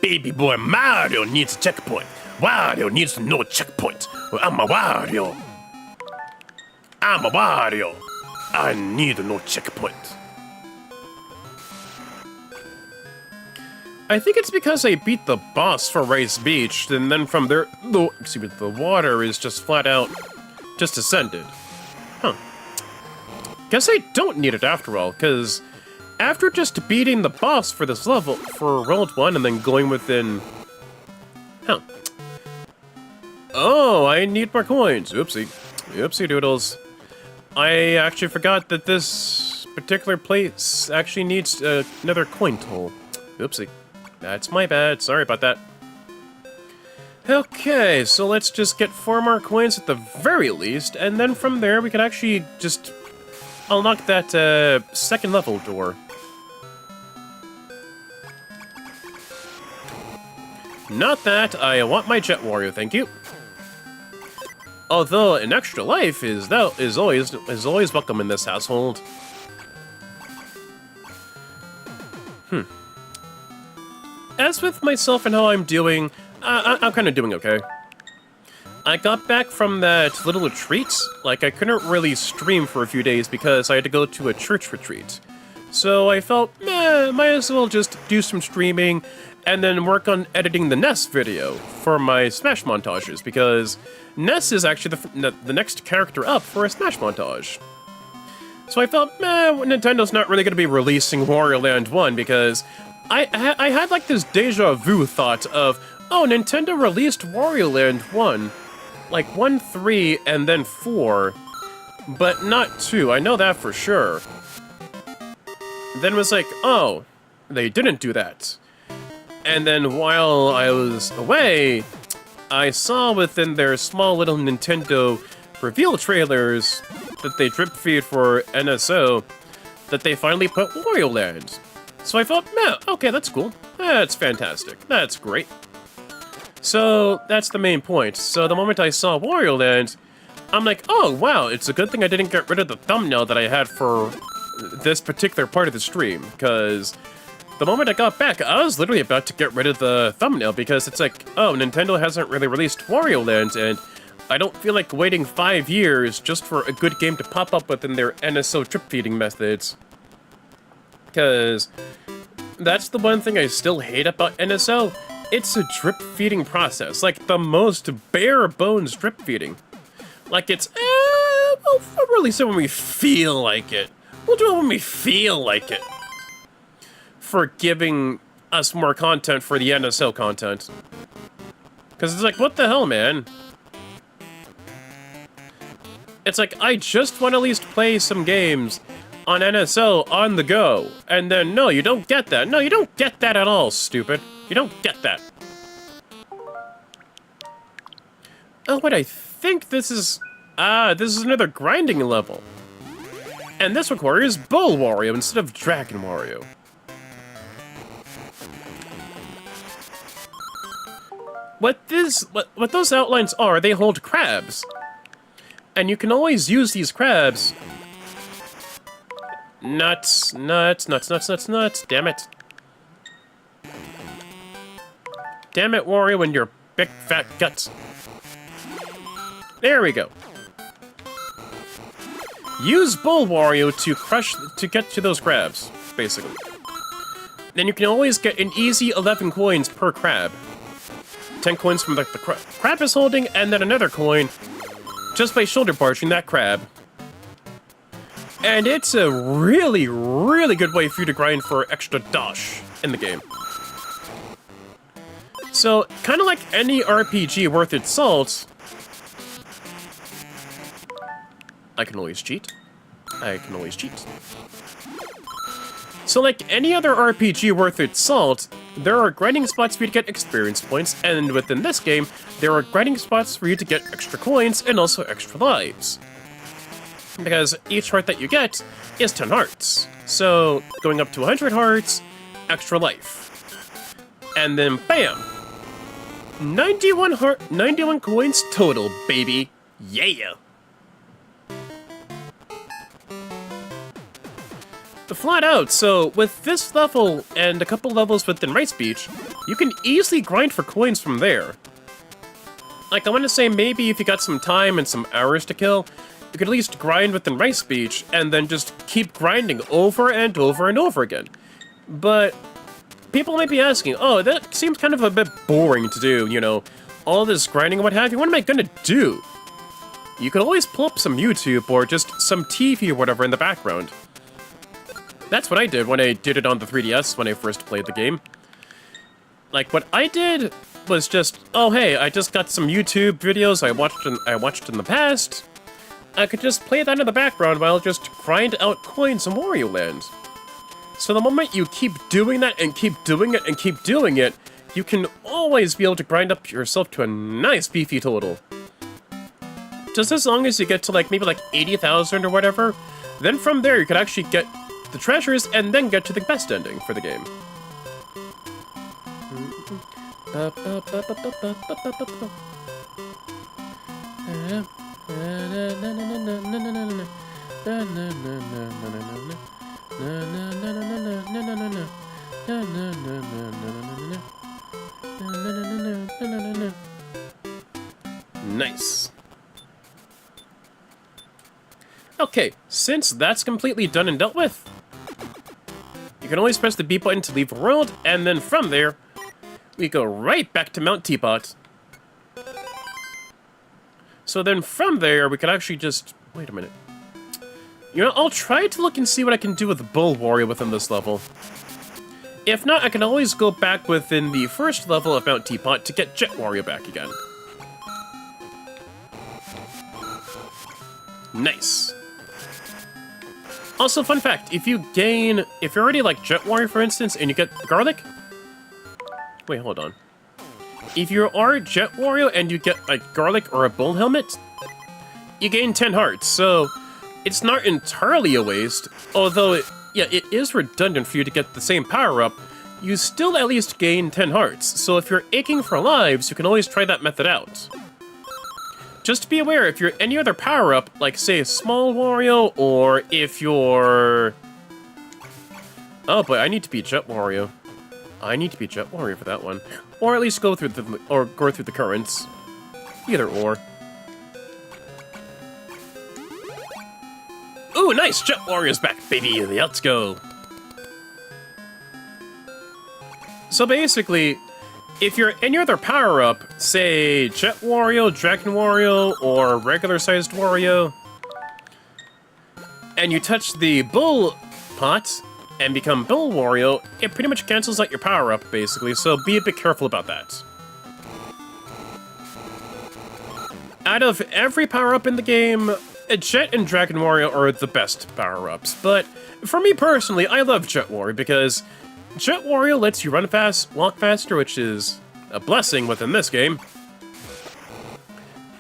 Baby boy Mario needs a checkpoint. Wario needs no checkpoint. I'm a Wario. I'm a Wario. I need no checkpoint. I think it's because I beat the boss for Rice Beach, and then from there, the water is just flat out just ascended. Huh. Guess I don't need it after all, because after just beating the boss for this level, for World 1, and then going within... Huh. Oh, I need more coins. Oopsie. Oopsie doodles. I actually forgot that this particular place actually needs another coin toll. Oopsie. That's my bad. Sorry about that. Okay, so let's just get 4 more coins at the very least, and then from there we can actually just unlock that second level door. Not that. I want my Jet Wario, thank you. Although an extra life is always welcome in this household. As with myself and how I'm doing, I'm kind of doing okay. I got back from that little retreat. Like, I couldn't really stream for a few days because I had to go to a church retreat. So I felt, might as well just do some streaming and then work on editing the Ness video for my Smash montages, because Ness is actually the next character up for a Smash montage. So I felt, Nintendo's not really going to be releasing Wario Land 1 because I had like this deja vu thought of, oh, Nintendo released Wario Land 1, like 1, 3, and then 4, but not 2. I know that for sure. then was like, oh, they didn't do that. And then while I was away, I saw within their small little Nintendo reveal trailers that they drip feed for NSO that they finally put Wario Land. So I thought, man, okay, that's cool. That's fantastic. That's great. So that's the main point. So the moment I saw Wario Land, I'm like, oh, wow, it's a good thing I didn't get rid of the thumbnail that I had for this particular part of the stream, because the moment I got back, I was literally about to get rid of the thumbnail, because it's like, oh, Nintendo hasn't really released Wario Land, and I don't feel like waiting 5 years just for a good game to pop up within their NSO drip feeding methods. Because that's the one thing I still hate about NSO. It's a drip feeding process, like the most bare bones drip feeding. Like it's, we'll release it when we feel like it. We'll do it when we feel like it. For giving us more content for the NSO content. Because it's like, what the hell, man? It's like, I just want to at least play some games on NSO on the go. And then, no, you don't get that. No, you don't get that at all, stupid. You don't get that. Oh, wait, I think this is... this is another grinding level. And this requires Bull Wario instead of Dragon Wario. What those outlines are, they hold crabs. And you can always use these crabs. Nuts, nuts, nuts, nuts, nuts, nuts. Damn it. Damn it, Wario, and your big fat guts. There we go. Use Bull Wario to get to those crabs, basically. Then you can always get an easy 11 coins per crab. 10 coins from like the crab is holding, and then another coin just by shoulder barging that crab. And it's a really, really good way for you to grind for extra dosh in the game. So, kind of like any RPG worth its salt, I can always cheat. I can always cheat. So like any other RPG worth its salt, there are grinding spots for you to get experience points, and within this game, there are grinding spots for you to get extra coins and also extra lives. Because each heart that you get is 10 hearts. So going up to 100 hearts, extra life. And then bam! 91 coins total, baby. Yeah! Flat out, so with this level and a couple levels within Rice Beach, you can easily grind for coins from there. Like, I want to say maybe if you got some time and some hours to kill, you could at least grind within Rice Beach and then just keep grinding over and over and over again. But people might be asking, oh, that seems kind of a bit boring to do, you know, all this grinding and what have you, what am I gonna do? You can always pull up some YouTube or just some TV or whatever in the background. That's what I did when I did it on the 3DS when I first played the game. Like, what I did was just, oh hey, I just got some YouTube videos I watched in the past. I could just play that in the background while just grind out coins in Wario Land. So the moment you keep doing that and keep doing it and keep doing it, you can always be able to grind up yourself to a nice beefy total. Just as long as you get to like maybe like 80,000 or whatever, then from there you could actually get the treasures, and then get to the best ending for the game. Nice. Okay, since that's completely done and dealt with, you can always press the B button to leave the world, and then from there, we go right back to Mount Teapot. So then from there, we can actually just... Wait a minute. You know, I'll try to look and see what I can do with Bull Wario within this level. If not, I can always go back within the first level of Mount Teapot to get Jet Wario back again. Nice. Also, fun fact, if you're already like Jet Wario, for instance, and you get garlic... Wait, hold on. If you are Jet Wario and you get like garlic or a bull helmet, you gain 10 hearts, so it's not entirely a waste, although it is redundant for you to get the same power-up. You still at least gain 10 hearts, so if you're aching for lives, you can always try that method out. Just be aware, if you're any other power-up, like say Small Wario, or if you're... Oh boy, I need to be Jet Wario. I need to be Jet Wario for that one. Or at least go through the currents. Either or. Ooh, nice! Jet Wario's back, baby! Let's go! So basically, if you're any other power-up, say Jet Wario, Dragon Wario, or regular-sized Wario, and you touch the Bull pot and become Bull Wario, it pretty much cancels out your power-up, basically, so be a bit careful about that. Out of every power-up in the game, Jet and Dragon Wario are the best power-ups, but for me personally, I love Jet Wario because Jet Wario lets you run fast, walk faster, which is a blessing within this game,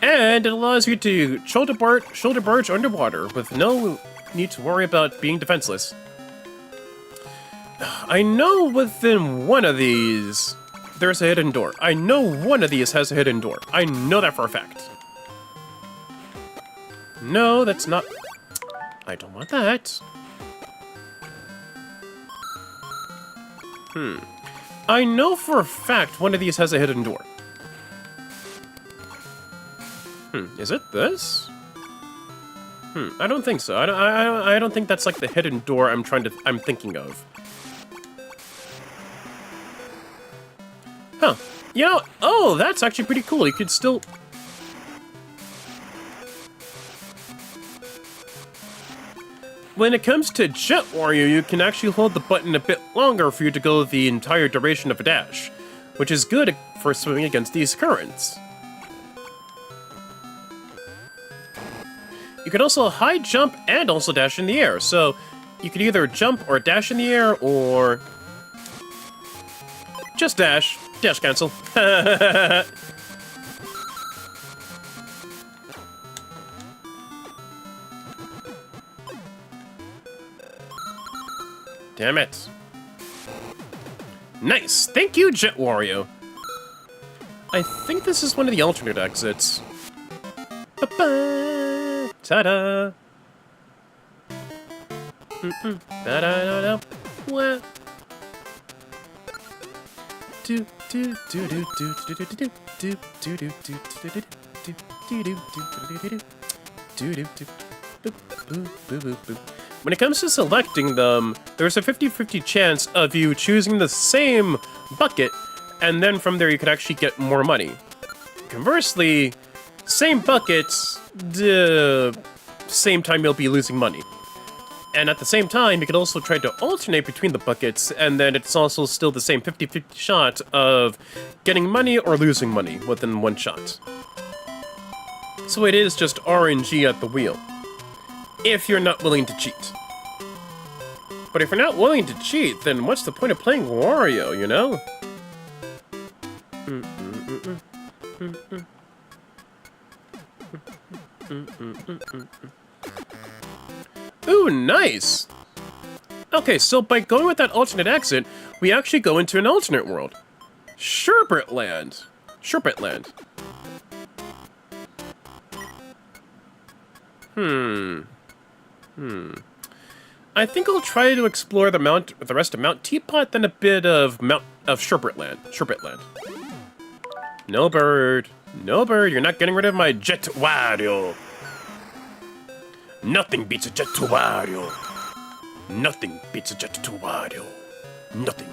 and it allows you to shoulder barge underwater with no need to worry about being defenseless. I know within one of these, there's a hidden door. I know one of these has a hidden door. I know that for a fact. No, that's not... I don't want that. I know for a fact one of these has a hidden door. Is it this? I don't think so. I don't think that's like the hidden door I'm thinking of. Huh. You know, oh, that's actually pretty cool. You could still... When it comes to Jet Wario, you can actually hold the button a bit longer for you to go the entire duration of a dash, which is good for swimming against these currents. You can also high jump and also dash in the air, so you can either jump or dash in the air, or just dash. Dash cancel. Damn it. Nice! Thank you, Jet Wario! I think this is one of the alternate exits. Ba-ba! Ta-da! Ba-da-da-da! What? Do do do do do do do do do do do do do do do do do. When it comes to selecting them, there's a 50-50 chance of you choosing the same bucket, and then from there you could actually get more money. Conversely, same buckets, same time you'll be losing money. And at the same time, you could also try to alternate between the buckets, and then it's also still the same 50-50 shot of getting money or losing money within one shot. So it is just RNG at the wheel, if you're not willing to cheat. But if you're not willing to cheat, then what's the point of playing Wario, you know? Ooh, nice! Okay, so by going with that alternate exit, we actually go into an alternate world. Sherbet Land. Sherbet Land. I think I'll try to explore the rest of Mount Teapot, then a bit of Sherbet Land. Sherbet Land. No bird. No bird, you're not getting rid of my Jet Wario. Nothing beats a Jet Wario. Nothing beats a Jet Wario. Nothing.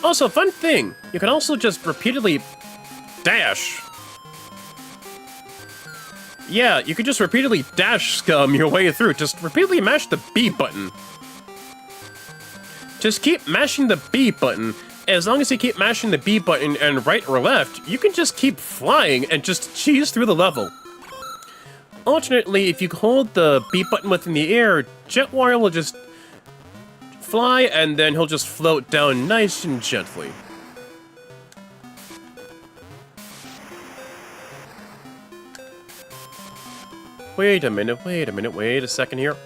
Also, fun thing, you can also just repeatedly dash. Yeah, you could just repeatedly dash scum your way through. Just repeatedly mash the B button. Just keep mashing the B button. As long as you keep mashing the B button and right or left, you can just keep flying and just cheese through the level. alternately, if you hold the B button within the air, Jet Wario will just fly, and then he'll just float down nice and gently. Wait a minute, wait a second here.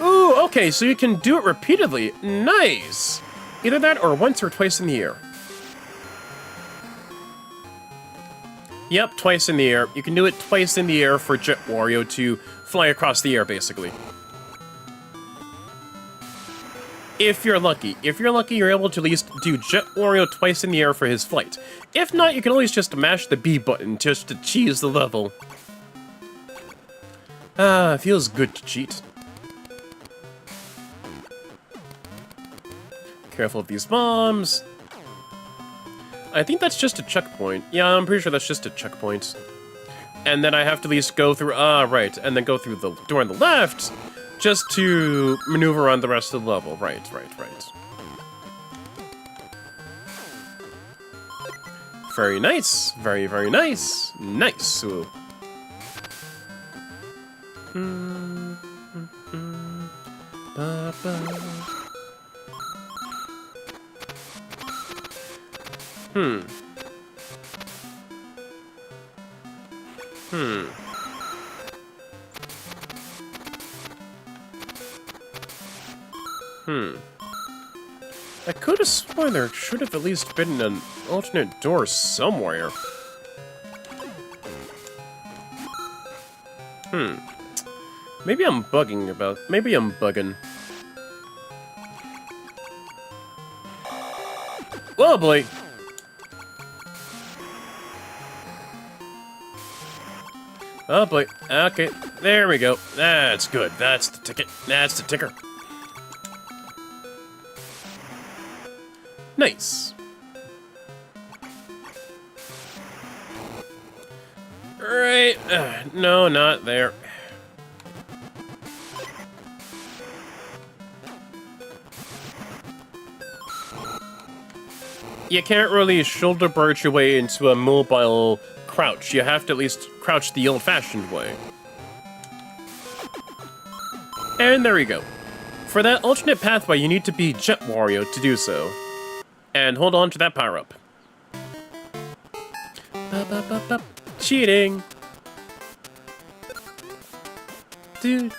Ooh, okay, so you can do it repeatedly. Nice! Either that or once or twice in the air. Yep, twice in the air. You can do it twice in the air for Jet Wario to fly across the air, basically. If you're lucky. If you're lucky, you're able to at least do Jet Wario twice in the air for his flight. If not, you can always just mash the B button just to cheese the level. Ah, feels good to cheat. Careful of these bombs. I think that's just a checkpoint. Yeah, I'm pretty sure that's just a checkpoint. And then I have to at least go through, right, and then go through the door on the left, just to maneuver around the rest of the level. Right. Very nice. Very, very nice. Nice. Ooh. I could have sworn there should have at least been an alternate door somewhere. Maybe I'm bugging. Whoa, boy! Oh boy, okay, there we go. That's good, that's the ticket, that's the ticker. Nice. Right, no, not there. You can't really shoulder barge your way into a mobile crouch. You have to at least crouch the old-fashioned way. And there we go. For that alternate pathway, you need to be Jet Wario to do so. And hold on to that power-up. Cheating! Do.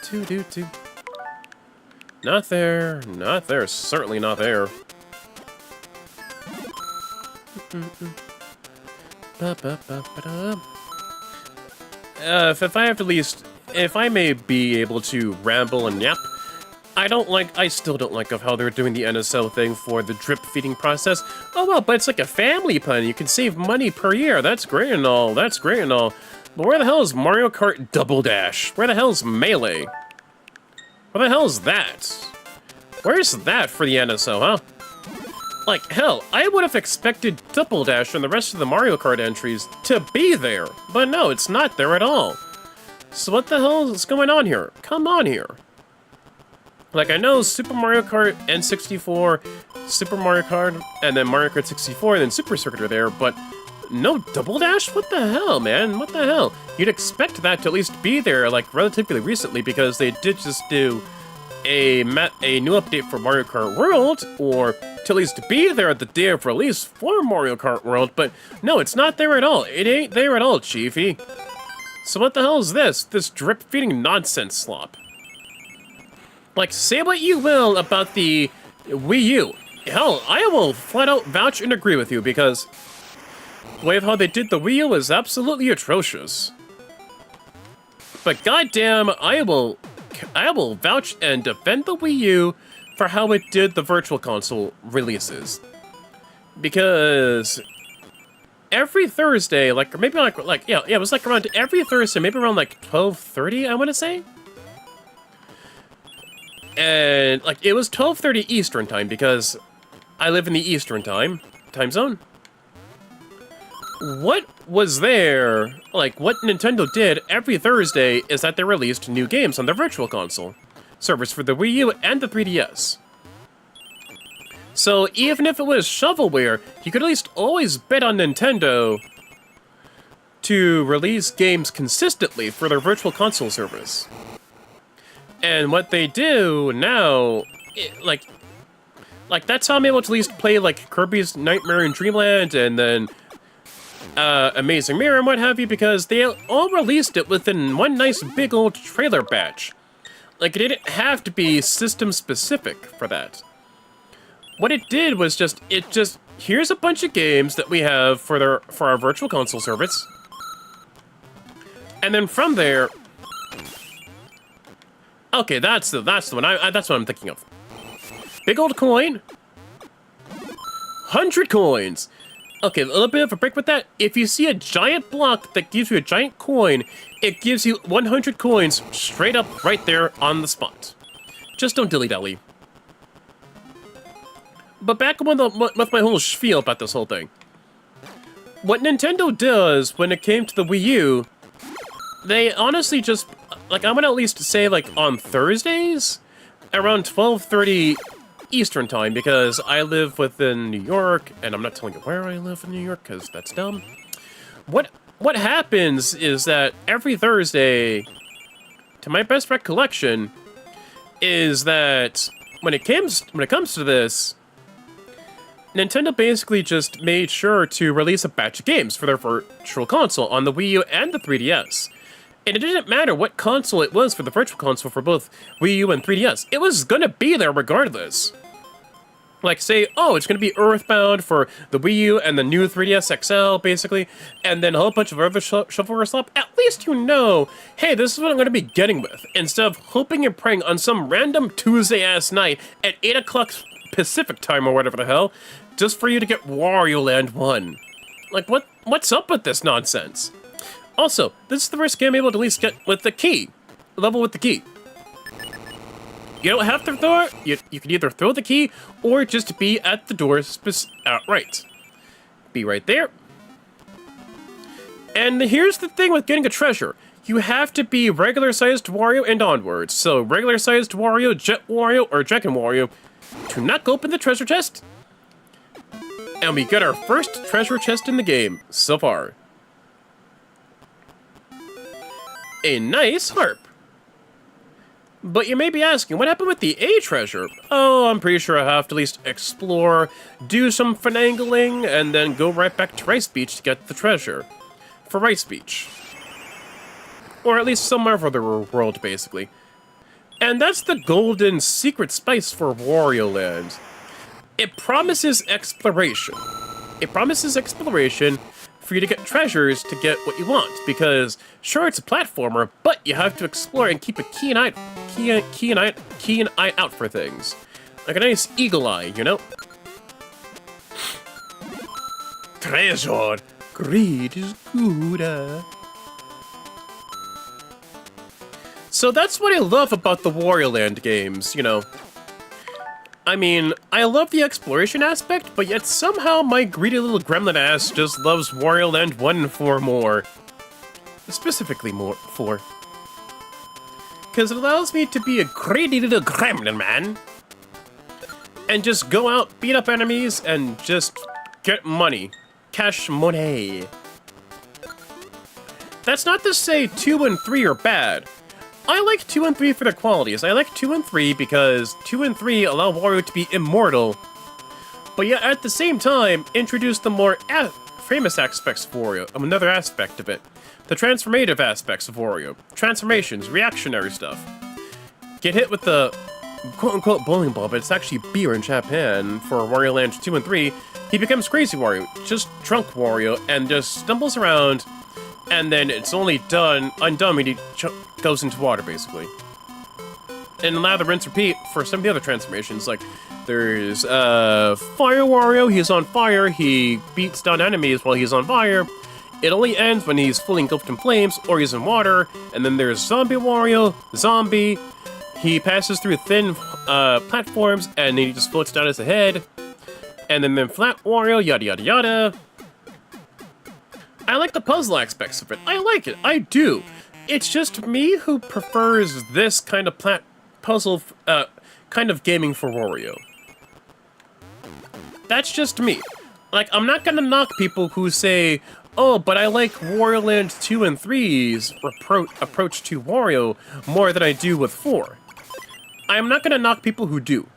Not there, certainly not there. If I may be able to ramble and yap, I still don't like of how they're doing the NSO thing for the drip feeding process. Oh well, but it's like a family plan. You can save money per year. That's great and all. But where the hell is Mario Kart Double Dash? Where the hell is Melee? Where the hell is that? Where's that for the NSO, huh? Like, hell, I would have expected Double Dash and the rest of the Mario Kart entries to be there. But no, it's not there at all. So what the hell is going on here? Come on here. Like, I know Super Mario Kart N64, Super Mario Kart, and then Mario Kart 64, and then Super Circuit are there, but no Double Dash? What the hell, man? What the hell? You'd expect that to at least be there, like, relatively recently, because they did just do a new update for Mario Kart World, or to at least be there at the day of release for Mario Kart World, but no, it's not there at all. It ain't there at all, Chiefy. So what the hell is this? This drip-feeding nonsense slop. Like, say what you will about the Wii U. Hell, I will flat out vouch and agree with you, because the way of how they did the Wii U is absolutely atrocious. But goddamn, I will vouch and defend the Wii U for how it did the Virtual Console releases. Because every Thursday, it was like around every Thursday, maybe around like 12:30, I want to say. And like it was 12:30 Eastern time because I live in the Eastern time zone. What was there, like what Nintendo did every Thursday is that they released new games on their Virtual Console servers for the Wii U and the 3DS. So even if it was shovelware, you could at least always bet on Nintendo to release games consistently for their Virtual Console service. And what they do now, like that's how I'm able to at least play like Kirby's Nightmare in Dreamland and then Amazing Mirror and what have you, because they all released it within one nice big old trailer batch. Like, it didn't have to be system specific for that. What it did was here's a bunch of games that we have for our Virtual Console service. And then from there, okay, that's the one. That's what I'm thinking of. Big old coin. 100 coins. Okay, a little bit of a break with that. If you see a giant block that gives you a giant coin, it gives you 100 coins straight up right there on the spot. Just don't dilly-dally. But back with my whole spiel about this whole thing. What Nintendo does when it came to the Wii U, they honestly just, like, I'm gonna at least say, like, on Thursdays, around 12:30 Eastern time, because I live within New York, and I'm not telling you where I live in New York, because that's dumb. What happens is that every Thursday, to my best recollection, is that when it comes to this, Nintendo basically just made sure to release a batch of games for their Virtual Console on the Wii U and the 3DS. And it didn't matter what console it was for the Virtual Console for both Wii U and 3DS. It was gonna be there regardless. Like, say, oh, it's gonna be Earthbound for the Wii U and the new 3DS XL, basically, and then a whole bunch of other shovelware slop. At least you know, hey, this is what I'm gonna be getting with, instead of hoping and praying on some random Tuesday-ass night at 8 o'clock Pacific time or whatever the hell, just for you to get Wario Land 1. Like, what's up with this nonsense? Also, this is the first game I'm able to at least get with the key. Level with the key. You don't have to throw it. You can either throw the key or just be at the door outright. Be right there. And here's the thing with getting a treasure. You have to be regular-sized Wario and onwards. So regular-sized Wario, Jet Wario, or Dragon Wario to knock open the treasure chest. And we get our first treasure chest in the game so far. A nice harp. But you may be asking, what happened with the A treasure? Oh, I'm pretty sure I have to at least explore, do some finagling, and then go right back to Rice Beach to get the treasure. For Rice Beach. Or at least somewhere for the world, basically. And that's the golden secret spice for Wario Land. It promises exploration. It promises exploration for you to get treasures to get what you want, because sure, it's a platformer, but you have to explore and keep a keen eye out for things. Like a nice eagle eye, you know? Treasure! Greed is good. So that's what I love about the Wario Land games, you know. I mean, I love the exploration aspect, but yet somehow my greedy little gremlin ass just loves Wario Land 1 and 4 more. Specifically more 4. Because it allows me to be a greedy little gremlin, man. And just go out, beat up enemies, and just get money. Cash money. That's not to say 2 and 3 are bad. I like 2 and 3 for their qualities. I like 2 and 3 because 2 and 3 allow Wario to be immortal, but yet at the same time introduce the more famous aspects of Wario, another aspect of it. The transformative aspects of Wario. Transformations, reactionary stuff. Get hit with the quote-unquote bowling ball, but it's actually beer in Japan for Wario Land 2 and 3. He becomes Crazy Wario, just drunk Wario, and just stumbles around, and then it's only undone when he goes into water, basically. And lather, rinse, repeat for some of the other transformations. Like, there's Fire Wario, he's on fire, he beats down enemies while he's on fire. It only ends when he's fully engulfed in flames, or he's in water. And then there's Zombie Wario, zombie. He passes through thin platforms, and then he just floats down as a head. And then Flat Wario, yada yada yada. I like the puzzle aspects of it. I like it. I do. It's just me who prefers this kind of puzzle kind of gaming for Wario. That's just me. Like, I'm not gonna knock people who say, oh, but I like Wario Land 2 and 3's approach to Wario more than I do with 4. I'm not gonna knock people who do.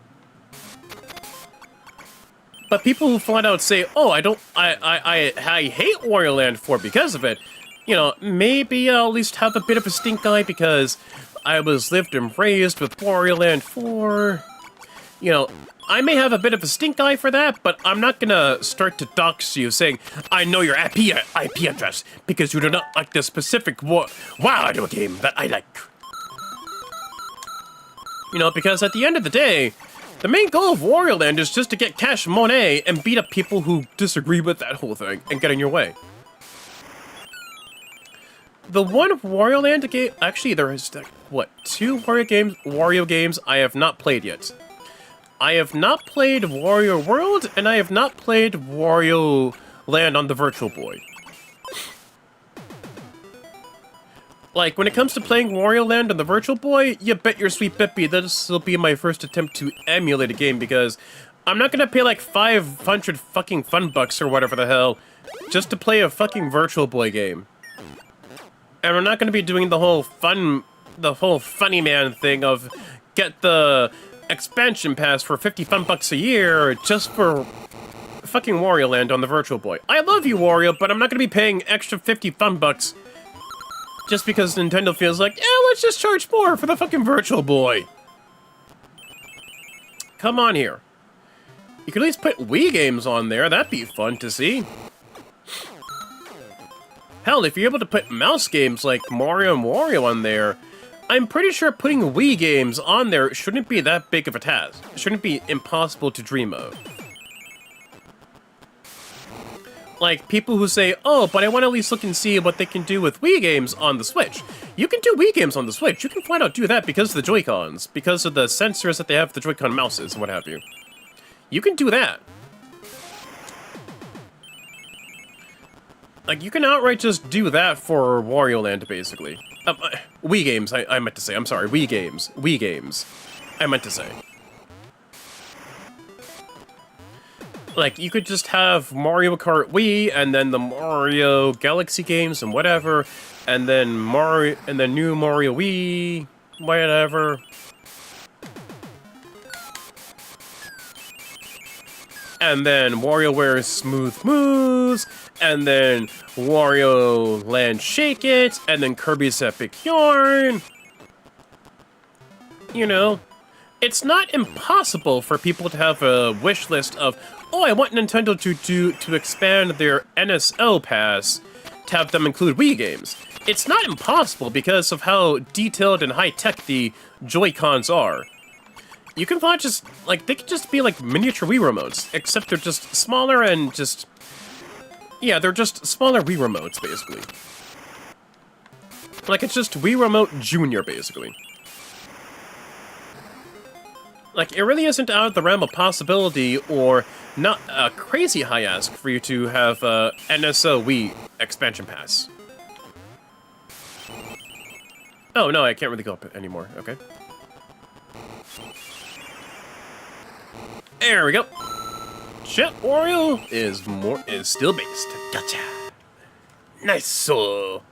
But people who flat out say, oh, I hate Wario Land 4 because of it, you know, maybe I'll at least have a bit of a stink eye because I was lived and raised with Wario Land 4. You know, I may have a bit of a stink eye for that, but I'm not gonna start to dox you saying, I know your IP address because you do not like the specific Wario game that I like. You know, because at the end of the day, the main goal of Wario Land is just to get cash money and beat up people who disagree with that whole thing and get in your way. The one Wario Land game, actually there is, what, 2 Wario games I have not played yet. I have not played Wario World, and I have not played Wario Land on the Virtual Boy. Like, when it comes to playing Wario Land on the Virtual Boy, you bet your sweet Bippy this will be my first attempt to emulate a game, because I'm not gonna pay like 500 fucking fun bucks or whatever the hell just to play a fucking Virtual Boy game. And we're not gonna be doing the whole funny man thing of get the expansion pass for 50 fun bucks a year just for fucking Wario Land on the Virtual Boy. I love you, Wario, but I'm not gonna be paying extra 50 fun bucks just because Nintendo feels like, yeah, let's just charge more for the fucking Virtual Boy. Come on here. You could at least put Wii games on there, that'd be fun to see. Hell, if you're able to put mouse games like Mario and Wario on there, I'm pretty sure putting Wii games on there shouldn't be that big of a task. It shouldn't be impossible to dream of. Like, people who say, oh, but I want to at least look and see what they can do with Wii games on the Switch. You can do Wii games on the Switch. You can flat out do that because of the Joy-Cons, because of the sensors that they have, the Joy-Con mouses, and what have you. You can do that. Like, you can outright just do that for Wario Land, basically. Wii games, I meant to say. I'm sorry, Wii games. Wii games. I meant to say. Like, you could just have Mario Kart Wii, and then the Mario Galaxy games, and whatever, and then new Mario Wii, whatever. And then WarioWare Smooth Moves, and then Wario Land Shake It, and then Kirby's Epic Yarn. You know, it's not impossible for people to have a wish list of, oh, I want Nintendo to expand their NSL pass to have them include Wii games. It's not impossible because of how detailed and high-tech the Joy-Cons are. You can find just, like, they could just be like miniature Wii remotes, except they're just smaller and just, yeah, they're just smaller Wii remotes, basically. Like, it's just Wii Remote Junior, basically. Like, it really isn't out of the realm of possibility, or not a crazy high ask for you to have a NSO Wii expansion pass. Oh, no, I can't really go up anymore, okay. There we go. Jet Wario is still based. Gotcha. Nice. So.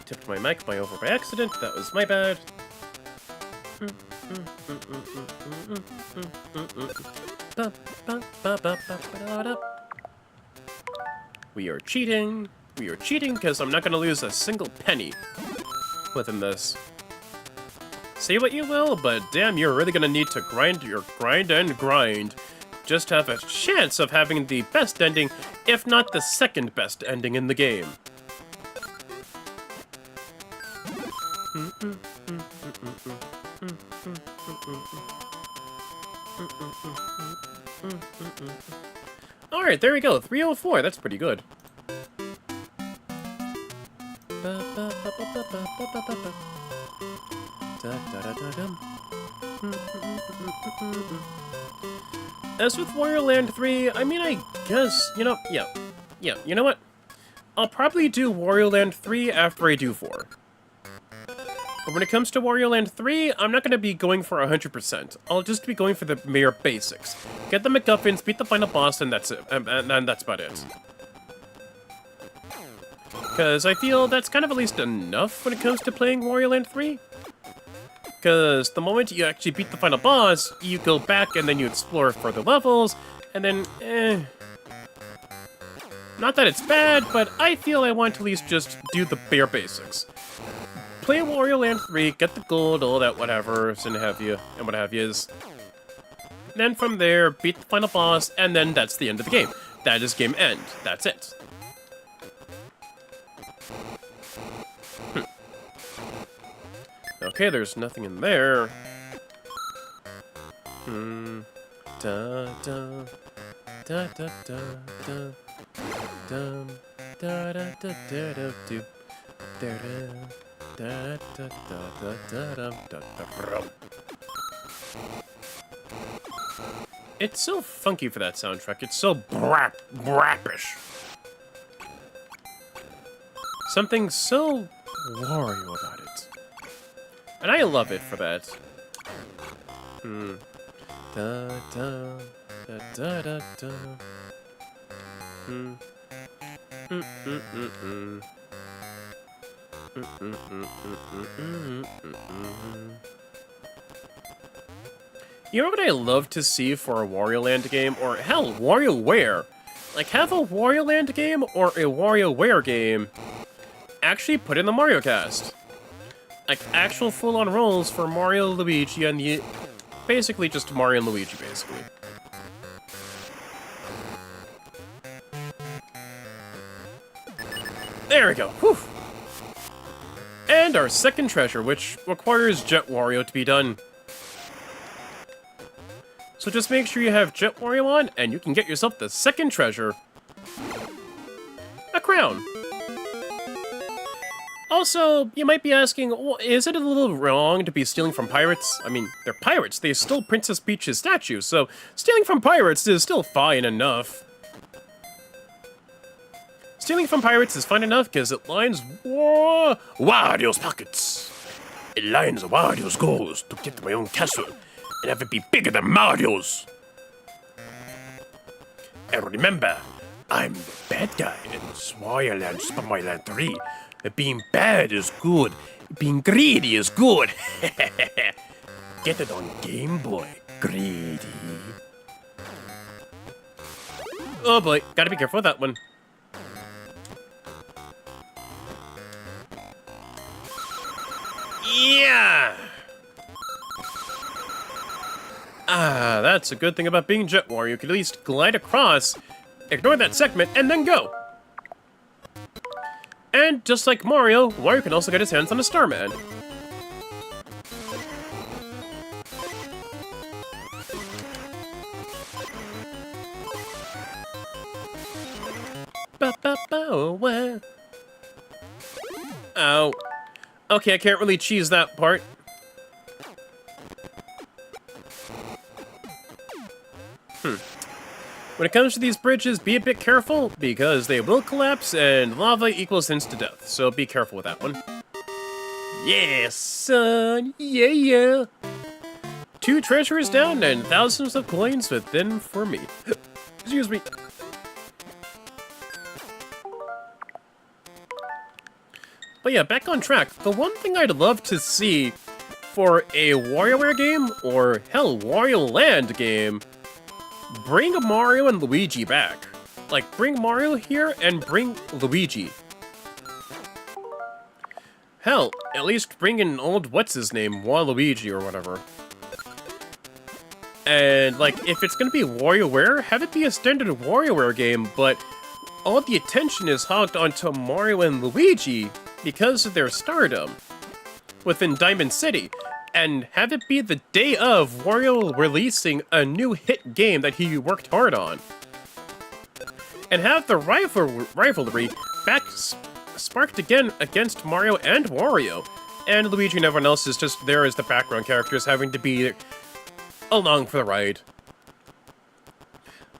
Tipped my mic over by accident. That was my bad. We are cheating. We are cheating because I'm not going to lose a single penny within this. Say what you will, but damn, you're really going to need to grind and grind just to have a chance of having the best ending, if not the second best ending in the game. Alright, there we go. 304. That's pretty good. As with Wario Land 3, I mean, I guess, you know, yeah, you know what? I'll probably do Wario Land 3 after I do 4. But when it comes to Wario Land 3, I'm not going to be going for 100%. I'll just be going for the mere basics. Get the MacGuffins, beat the final boss, and that's it. And that's about it. Because I feel that's kind of at least enough when it comes to playing Wario Land 3. Because the moment you actually beat the final boss, you go back and then you explore further levels, and then, Not that it's bad, but I feel I want to at least just do the bare basics. Play Wario Land 3, get the gold, all that whatever, and what have yous. Then from there, beat the final boss, and then that's the end of the game. That is game end. That's it. Okay, there's nothing in there. Da da da da da da da da da da da da do da da da da da da da da. It's so funky for that soundtrack. It's so brappish. Something so Wario about it. And I love it for that. Da da da da da da. You know what I love to see for a Wario Land game, or hell, WarioWare? Like, have a Wario Land game or a WarioWare game actually put in the Mario Cast. Like, actual full-on roles for Mario, Luigi, and the... Basically just Mario and Luigi, basically. There we go. Whew. And our second treasure, which requires Jet Wario to be done. So just make sure you have Jet Wario on, and you can get yourself the second treasure. A crown. Also, you might be asking, is it a little wrong to be stealing from pirates? I mean, they're pirates. They stole Princess Peach's statue, so stealing from pirates is still fine enough. Stealing from pirates is fine enough because it lines Wario's pockets. It lines Wario's goals to get to my own castle and have it be bigger than Mario's. And remember, I'm the bad guy in Wario Land Super Mario Land 3. Being bad is good. Being greedy is good. Get it on Game Boy, greedy. Oh boy, gotta be careful with that one. Yeah! Ah, that's a good thing about being Jet Wario. You can at least glide across, ignore that segment, and then go. And just like Mario, Wario can also get his hands on a Starman. Ow. Okay, I can't really cheese that part. When it comes to these bridges, be a bit careful, because they will collapse, and lava equals instant death, so be careful with that one. Yeah, son! Yeah, yeah! 2 treasures down, and thousands of coins within for me. Excuse me. But yeah, back on track. The one thing I'd love to see for a WarioWare game, or hell, Wario Land game, bring Mario and Luigi back. Like, bring Mario here and bring Luigi. Hell, at least bring in old what's-his-name, Waluigi or whatever. And, like, if it's gonna be WarioWare, have it be a standard WarioWare game, but all the attention is hogged onto Mario and Luigi because of their stardom within Diamond City. And have it be the day of Wario releasing a new hit game that he worked hard on. And have the rivalry back sparked again against Mario and Wario. And Luigi and everyone else is just there as the background characters having to be along for the ride.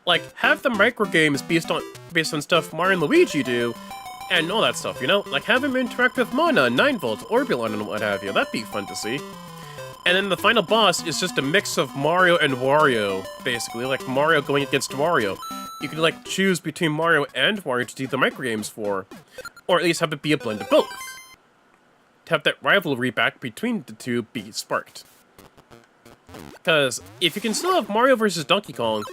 Like, have the micro games based on stuff Mario and Luigi do, and all that stuff, you know? Like, have him interact with Mana, 9-Volt, Orbulon, and what have you. That'd be fun to see. And then the final boss is just a mix of Mario and Wario, basically. Like, Mario going against Wario. You can, like, choose between Mario and Wario to do the microgames for. Or at least have it be a blend of both. To have that rivalry back between the two be sparked. Because if you can still have Mario versus Donkey Kong,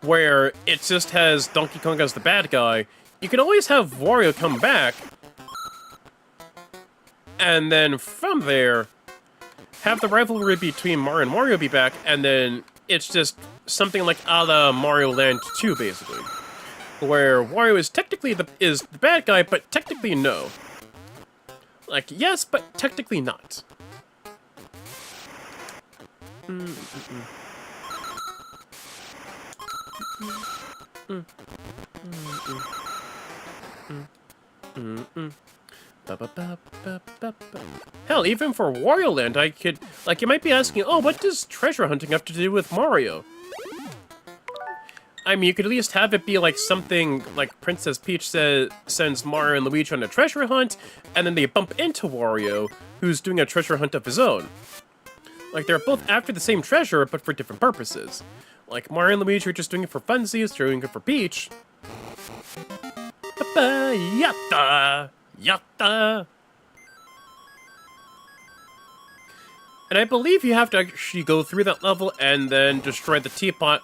where it just has Donkey Kong as the bad guy, you can always have Wario come back, and then from there, have the rivalry between Mario and Wario be back, and then it's just something like a la Mario Land 2, basically. Where Wario is technically the bad guy, but technically no. Like, yes, but technically not. Hell, even for Wario Land, I could... Like, you might be asking, oh, what does treasure hunting have to do with Mario? I mean, you could at least have it be like something like Princess Peach sends Mario and Luigi on a treasure hunt, and then they bump into Wario, who's doing a treasure hunt of his own. Like, they're both after the same treasure, but for different purposes. Like, Mario and Luigi are just doing it for funsies, they're doing it for Peach. Yatta! Yatta! And I believe you have to actually go through that level and then destroy the teapot,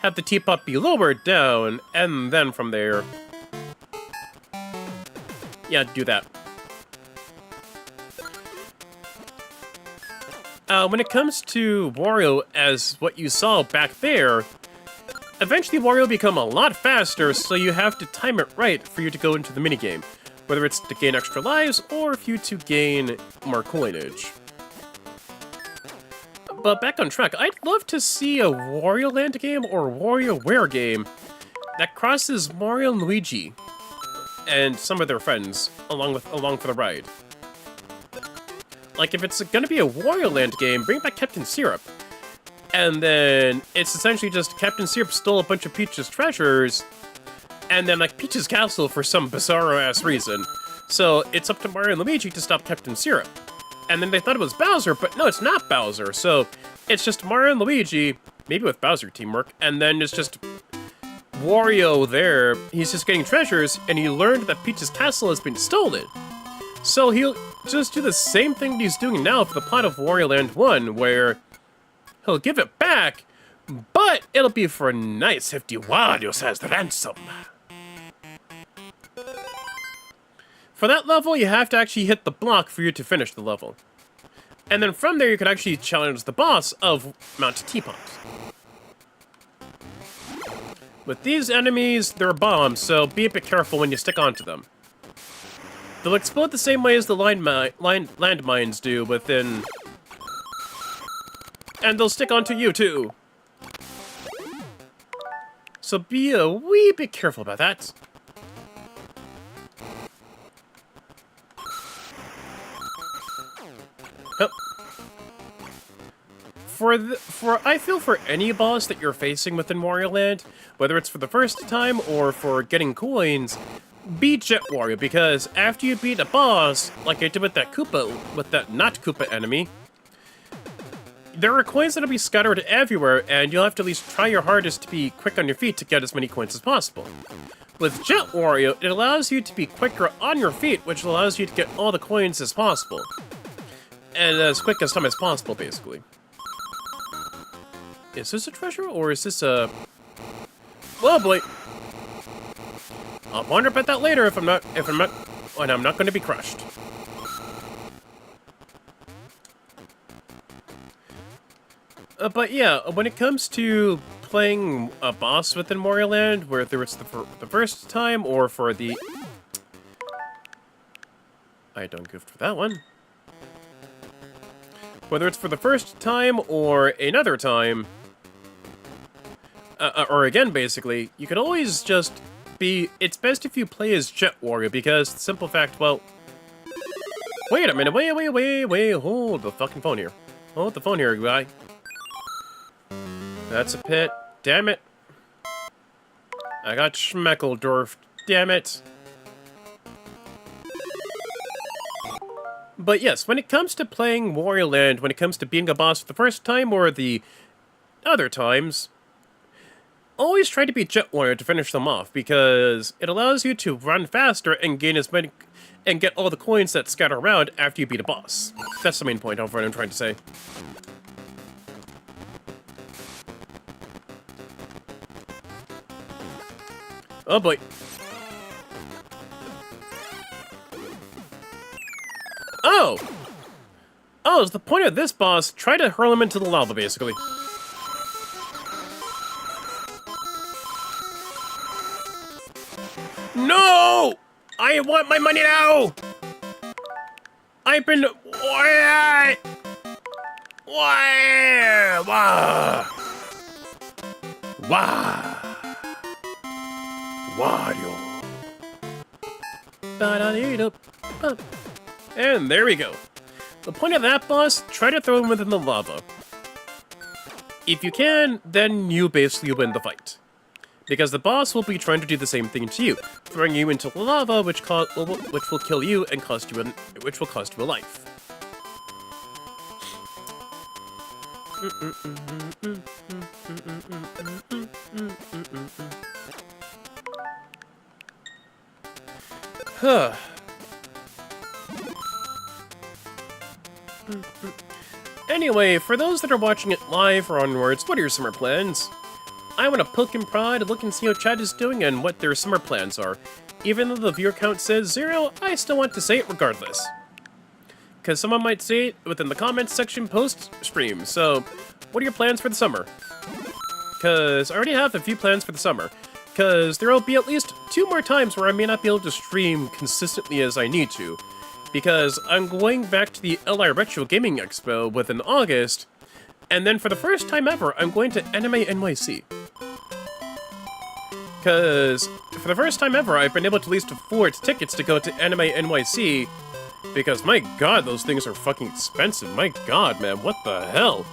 have the teapot be lowered down, and then from there... Yeah, do that. When it comes to Wario as what you saw back there, eventually Wario will become a lot faster, so you have to time it right for you to go into the minigame. Whether it's to gain extra lives, or for you to gain more coinage. But back on track, I'd love to see a Wario Land game or WarioWare game that crosses Mario and Luigi and some of their friends along for the ride. Like, if it's gonna be a Wario Land game, bring back Captain Syrup. And then it's essentially just Captain Syrup stole a bunch of Peach's treasures, and then, like, Peach's castle for some bizarro-ass reason. So it's up to Mario and Luigi to stop Captain Syrup. And then they thought it was Bowser, but no, it's not Bowser. So it's just Mario and Luigi, maybe with Bowser teamwork, and then it's just Wario there. He's just getting treasures, and he learned that Peach's castle has been stolen. So he'll just do the same thing that he's doing now for the plot of Wario Land 1, where he'll give it back, but it'll be for a nice hefty Wario's as ransom. For that level, you have to actually hit the block for you to finish the level. And then from there, you can actually challenge the boss of Mount Teapot. With these enemies, they're bombs, so be a bit careful when you stick onto them. They'll explode the same way as the landmines do within... And they'll stick onto you, too. So be a wee bit careful about that. Oh. I feel for any boss that you're facing within Wario Land, whether it's for the first time or for getting coins, beat Jet Wario, because after you beat a boss, like I did with that Koopa, with that not Koopa enemy, there are coins that'll be scattered everywhere, and you'll have to at least try your hardest to be quick on your feet to get as many coins as possible. With Jet Wario, it allows you to be quicker on your feet, which allows you to get all the coins as possible. And as quick as time as possible, basically. Is this a treasure, or is this a... Oh boy! I'll wonder about that later when I'm not going to be crushed. But yeah, when it comes to playing a boss within Wario Land, whether it's the first time or for the... I don't goofed for that one. Whether it's for the first time or another time, or again, basically, you can always just be... It's best if you play as Jet Wario, because the simple fact, well... Wait a minute, wait, hold the fucking phone here. Hold the phone here, guy. That's a pit. Damn it. I got Schmeckledorf. Damn it. But yes, when it comes to playing Wario Land, when it comes to being a boss for the first time or the other times, always try to beat Jet Wario to finish them off, because it allows you to run faster and gain as many and get all the coins that scatter around after you beat a boss. That's the main point of what I'm trying to say. Oh boy. Oh! Oh, is the point of this boss, try to hurl him into the lava, basically. No! I want my money now! I've been... What? Why? Wah! Wah! Wario. And there we go. The point of that boss, try to throw him within the lava. If you can, then you basically win the fight. Because the boss will be trying to do the same thing to you, throwing you into lava, which will kill you and which will cost you a life. Huh. Anyway, for those that are watching it live or onwards, what are your summer plans? I want to poke and prod, look and see how chat is doing and what their summer plans are. Even though the viewer count says 0, I still want to say it regardless. Because someone might say it within the comments section post-stream, so what are your plans for the summer? Because I already have a few plans for the summer. Because there will be at least 2 more times where I may not be able to stream consistently as I need to. Because I'm going back to the LI Retro Gaming Expo within August, and then for the first time ever, I'm going to Anime NYC. Because for the first time ever, I've been able to at least afford tickets to go to Anime NYC, because my god, those things are fucking expensive. My god, man, what the hell?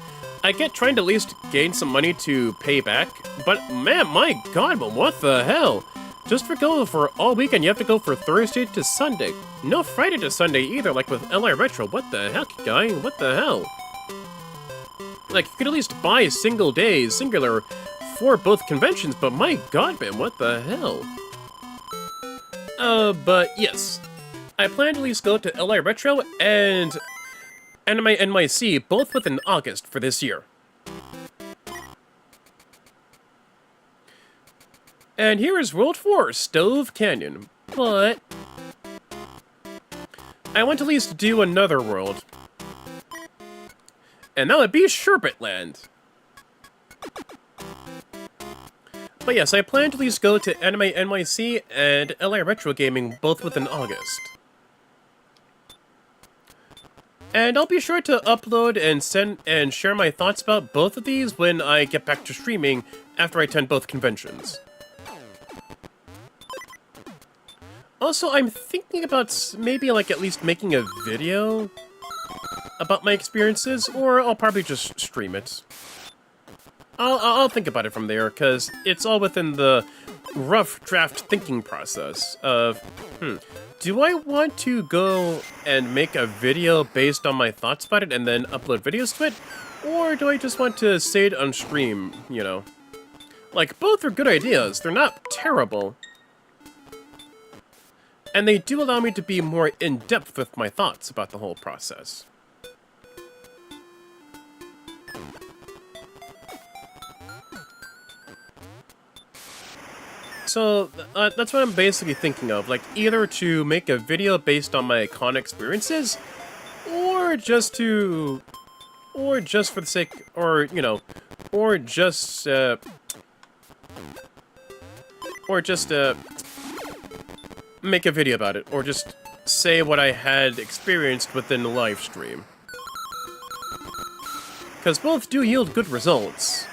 I get trying to at least gain some money to pay back, but man, my god, but what the hell? Just for go for all weekend, you have to go for Thursday to Sunday. No Friday to Sunday either, like with LI Retro. What the heck, guy? What the hell? Like, you could at least buy single days, singular, for both conventions, but my god, man, what the hell? But yes. I plan to at least go to LI Retro and Anime NYC, both within August for this year. And here is World 4, Stove Canyon. But I want to at least do another world. And that would be Sherbet Land. But yes, I plan to at least go to Anime NYC and LA Retro Gaming, both within August. And I'll be sure to upload and send and share my thoughts about both of these when I get back to streaming after I attend both conventions. Also, I'm thinking about maybe like at least making a video about my experiences, or I'll probably just stream it. I'll think about it from there, because it's all within the rough draft thinking process of, do I want to go and make a video based on my thoughts about it and then upload videos to it? Or do I just want to say it on stream, you know? Like, both are good ideas. They're not terrible. And they do allow me to be more in-depth with my thoughts about the whole process. So, that's what I'm basically thinking of, like, either to make a video based on my con experiences, or just for the sake, or, you know, or just make a video about it, or just say what I had experienced within the live stream. Because both do yield good results.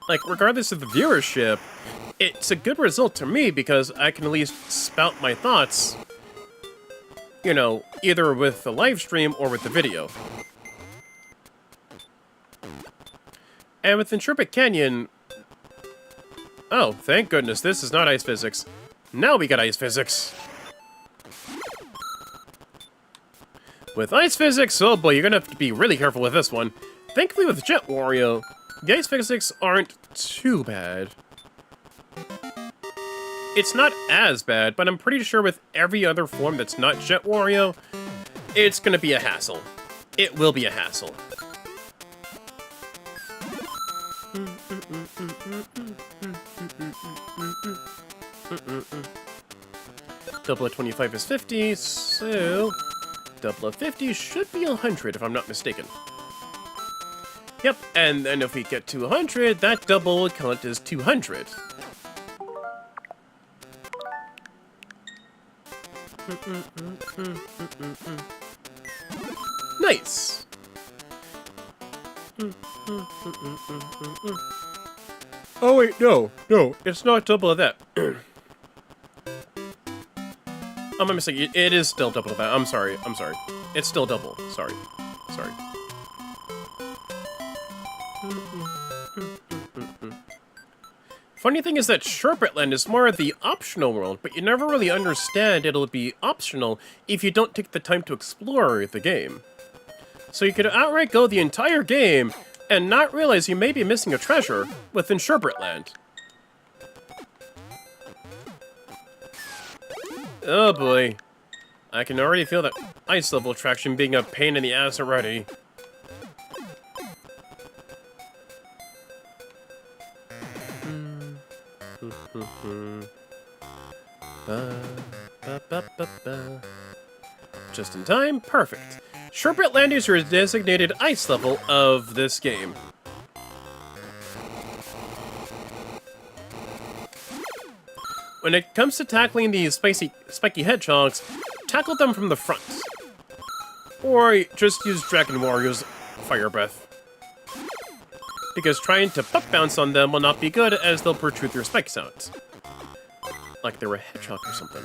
Like, regardless of the viewership, it's a good result to me because I can at least spout my thoughts, you know, either with the live stream or with the video. And with Sherbet Canyon... Oh, thank goodness, this is not ice physics. Now we got ice physics. With ice physics, oh boy, you're gonna have to be really careful with this one. Thankfully with Jet Wario, the ice physics aren't too bad. It's not as bad, but I'm pretty sure with every other form that's not Jet Wario, it's gonna be a hassle. It will be a hassle. Double of 25 is 50, so double of 50 should be 100 if I'm not mistaken. Yep, and then if we get to 100, that double would count as 200. Nice! Oh wait, no, it's not double of that. I'm a mistake. It is still double of that. I'm sorry. It's still double. Sorry. Funny thing is that Sherbet Land is more of the optional world, but you never really understand it'll be optional if you don't take the time to explore the game. So you could outright go the entire game and not realize you may be missing a treasure within Sherbet Land. Oh boy. I can already feel that ice level attraction being a pain in the ass already. Just in time, perfect. Sherbet Land is your designated ice level of this game. When it comes to tackling these spiky hedgehogs, tackle them from the front. Or just use Dragon Wario's Fire Breath. Because trying to puck bounce on them will not be good, as they'll protrude their spikes out. Like they were a hedgehog or something.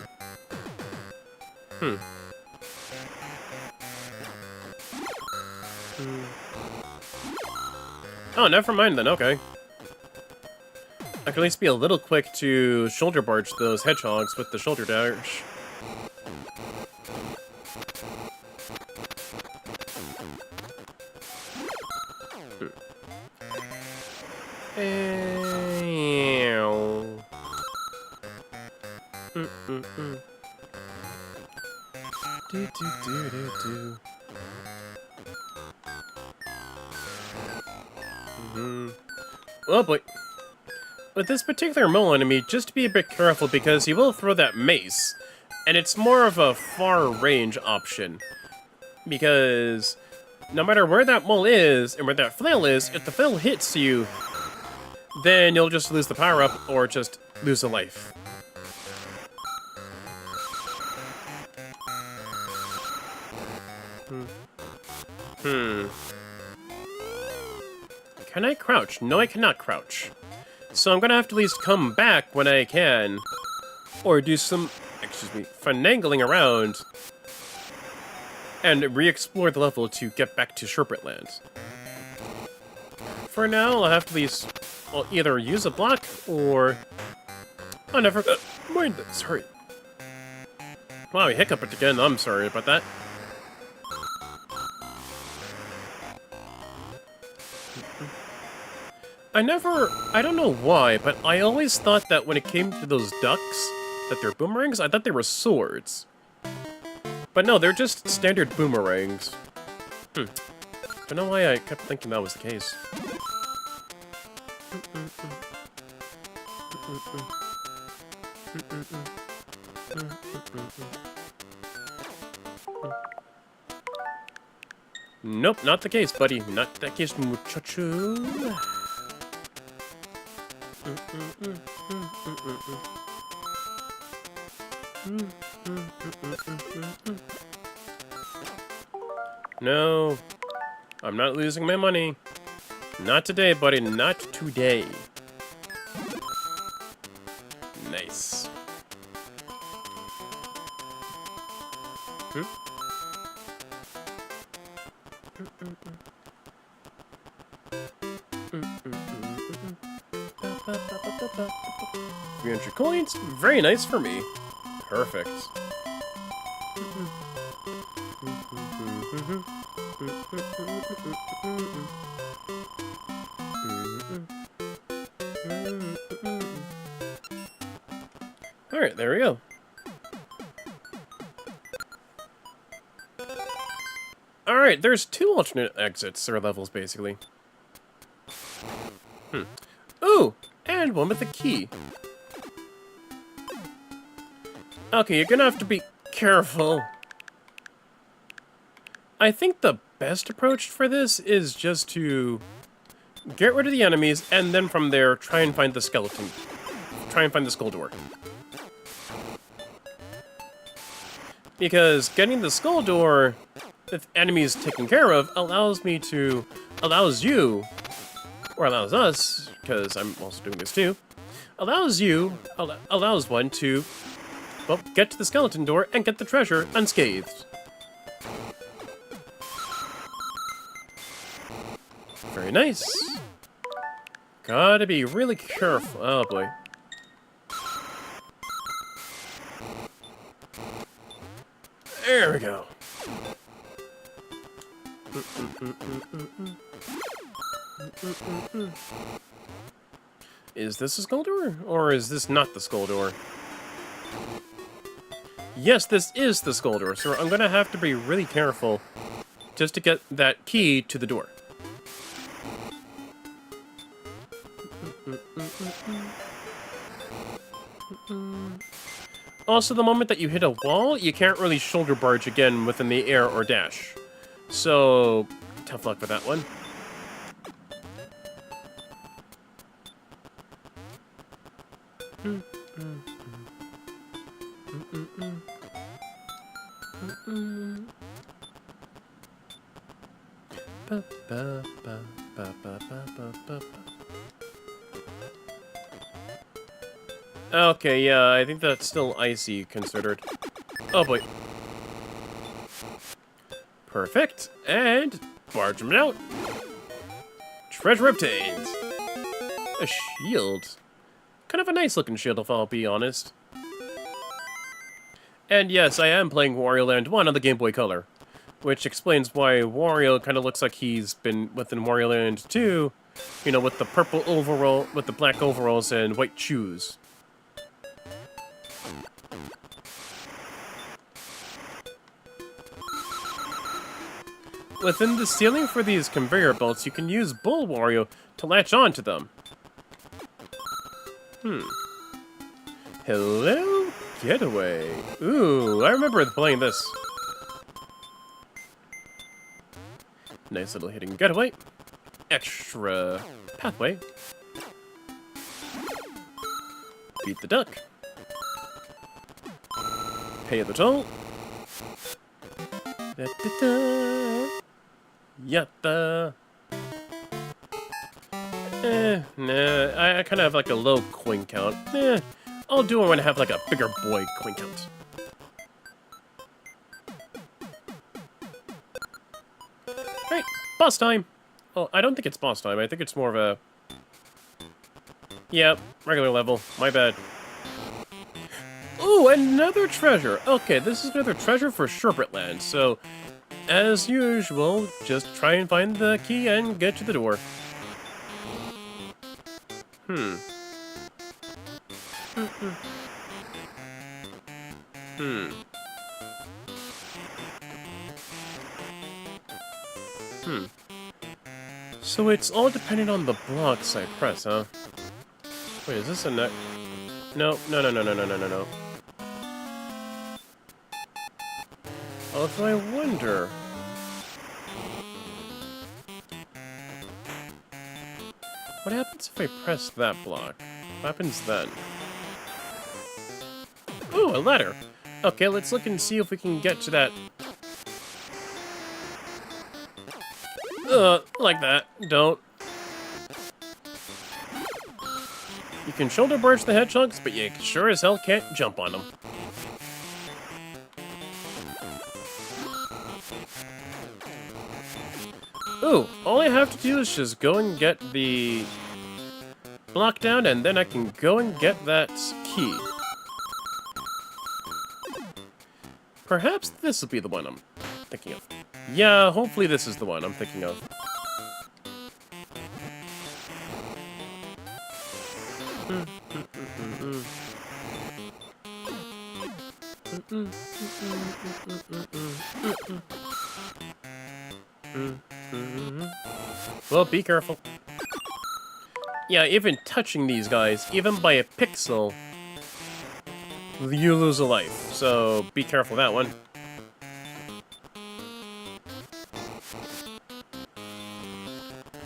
Oh, never mind then, okay. I can at least be a little quick to shoulder barge those hedgehogs with the shoulder dash. Oh boy. With this particular mole enemy, just be a bit careful because he will throw that mace, and it's more of a far range option. Because no matter where that mole is and where that flail is, if the flail hits you, then you'll just lose the power-up or just lose a life. Can I crouch? No, I cannot crouch. So I'm gonna have to at least come back when I can, or do some, finagling around, and re-explore the level to get back to Sherbet Land. For now, I'll have to at least, well, either use a block, or... Oh, never mind that, sorry. Wow, I hiccuped again, I'm sorry about that. I don't know why, but I always thought that when it came to those ducks, that they're boomerangs, I thought they were swords. But no, they're just standard boomerangs. Don't know why I kept thinking that was the case. Nope, not the case, buddy. Not the case, muchacho. No, I'm not losing my money. Not today, buddy. Not today. Nice. $300 coins? Very nice for me. Perfect. Alright, there we go. Alright, there's two alternate exits, or levels, basically. Ooh! And one with a key. Okay, you're gonna have to be careful. I think the best approach for this is just to get rid of the enemies, and then from there, try and find the skeleton. Try and find the skull door. Because getting the skull door, with enemies taken care of, allows us, because I'm also doing this too, allows one to, well, get to the skeleton door and get the treasure unscathed. Very nice. Gotta be really careful. Oh boy. There we go. Is this a skull door? Or is this not the skull door? Yes, this is the skull door, so I'm gonna have to be really careful just to get that key to the door. Also, the moment that you hit a wall, you can't really shoulder barge again within the air or dash. So, tough luck with that one. Okay, yeah, I think that's still icy considered. Oh boy. Perfect. And barge him out. Treasure obtained. A shield. Kind of a nice looking shield, if I'll be honest. And yes, I am playing Wario Land 1 on the Game Boy Color, which explains why Wario kind of looks like he's been within Wario Land 2, you know, with the purple overall, with the black overalls and white shoes. Within the ceiling for these conveyor belts, you can use Bull Wario to latch onto them. Hello, Getaway. Ooh, I remember playing this. Nice little hidden getaway. Extra pathway. Beat the duck. Pay the toll. Da, da, da. Yatta. Nah, I kind of have like a low coin count. I'll do it when I have like a bigger boy coin count. Alright, boss time. Oh, I don't think it's boss time. I think it's more of a... Yep, regular level. My bad. Ooh, another treasure. Okay, this is another treasure for Sherbet Land, so... As usual, just try and find the key and get to the door. So it's all dependent on the blocks I press, huh? Wait, is this a nut? No. Although I wonder... What happens if I press that block? What happens then? Ooh, a ladder! Okay, let's look and see if we can get to that... like that. Don't. You can shoulder barge the hedgehogs, but you sure as hell can't jump on them. Ooh, all I have to do is just go and get the block down, and then I can go and get that key. Perhaps this will be the one I'm thinking of. Yeah, hopefully this is the one I'm thinking of. Well, be careful. Yeah, even touching these guys, even by a pixel, you lose a life. So be careful of that one.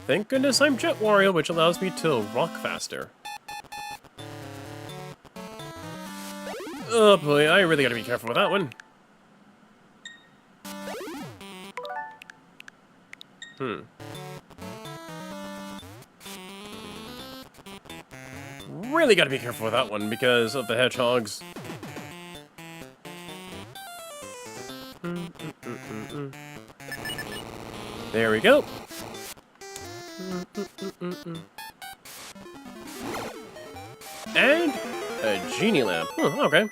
Thank goodness I'm Jet Wario, which allows me to rock faster. Oh boy, I really gotta be careful with that one. Really gotta be careful with that one because of the hedgehogs. There we go. And a genie lamp. Okay.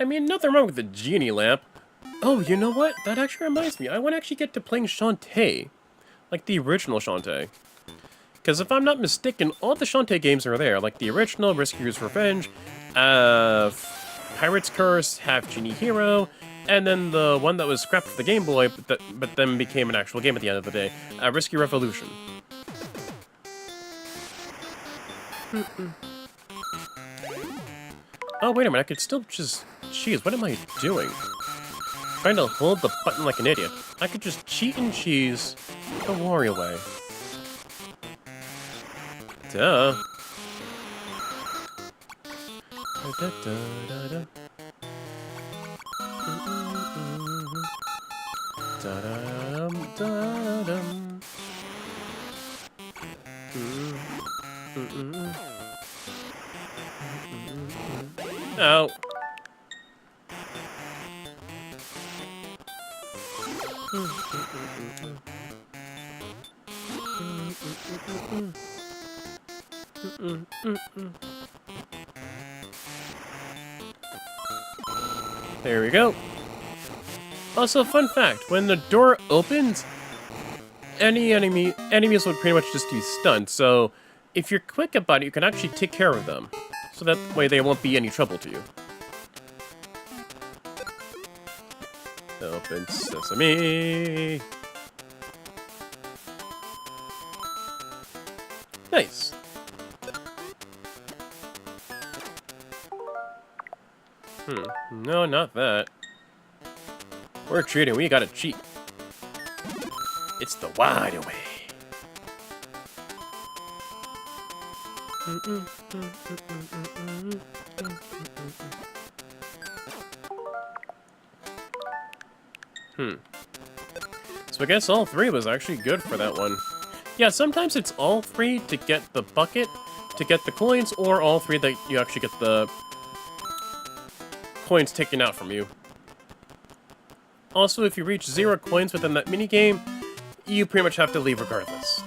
I mean, nothing wrong with the genie lamp. Oh, you know what? That actually reminds me. I want to actually get to playing Shantae. Like the original Shantae. Because if I'm not mistaken, all the Shantae games are there. Like the original, Rescuer's Revenge, Pirate's Curse, Half Genie Hero, and then the one that was scrapped for the Game Boy, but then became an actual game at the end of the day, Rescue Revolution. Oh, wait a minute, I could still just... Jeez, what am I doing? Trying to hold the button like an idiot. I could just cheat and cheese the Wario way. Duh. Ow. There we go. Also, fun fact, when the door opens, enemies would pretty much just be stunned, so if you're quick about it, you can actually take care of them. So that way they won't be any trouble to you. Open sesame. Nice. No, not that. We're cheating, we gotta cheat. It's the Wario way. So I guess all three was actually good for that one. Yeah, sometimes it's all three to get the bucket, to get the coins, or all three that you actually get the coins taken out from you. Also, if you reach 0 coins within that minigame, you pretty much have to leave regardless.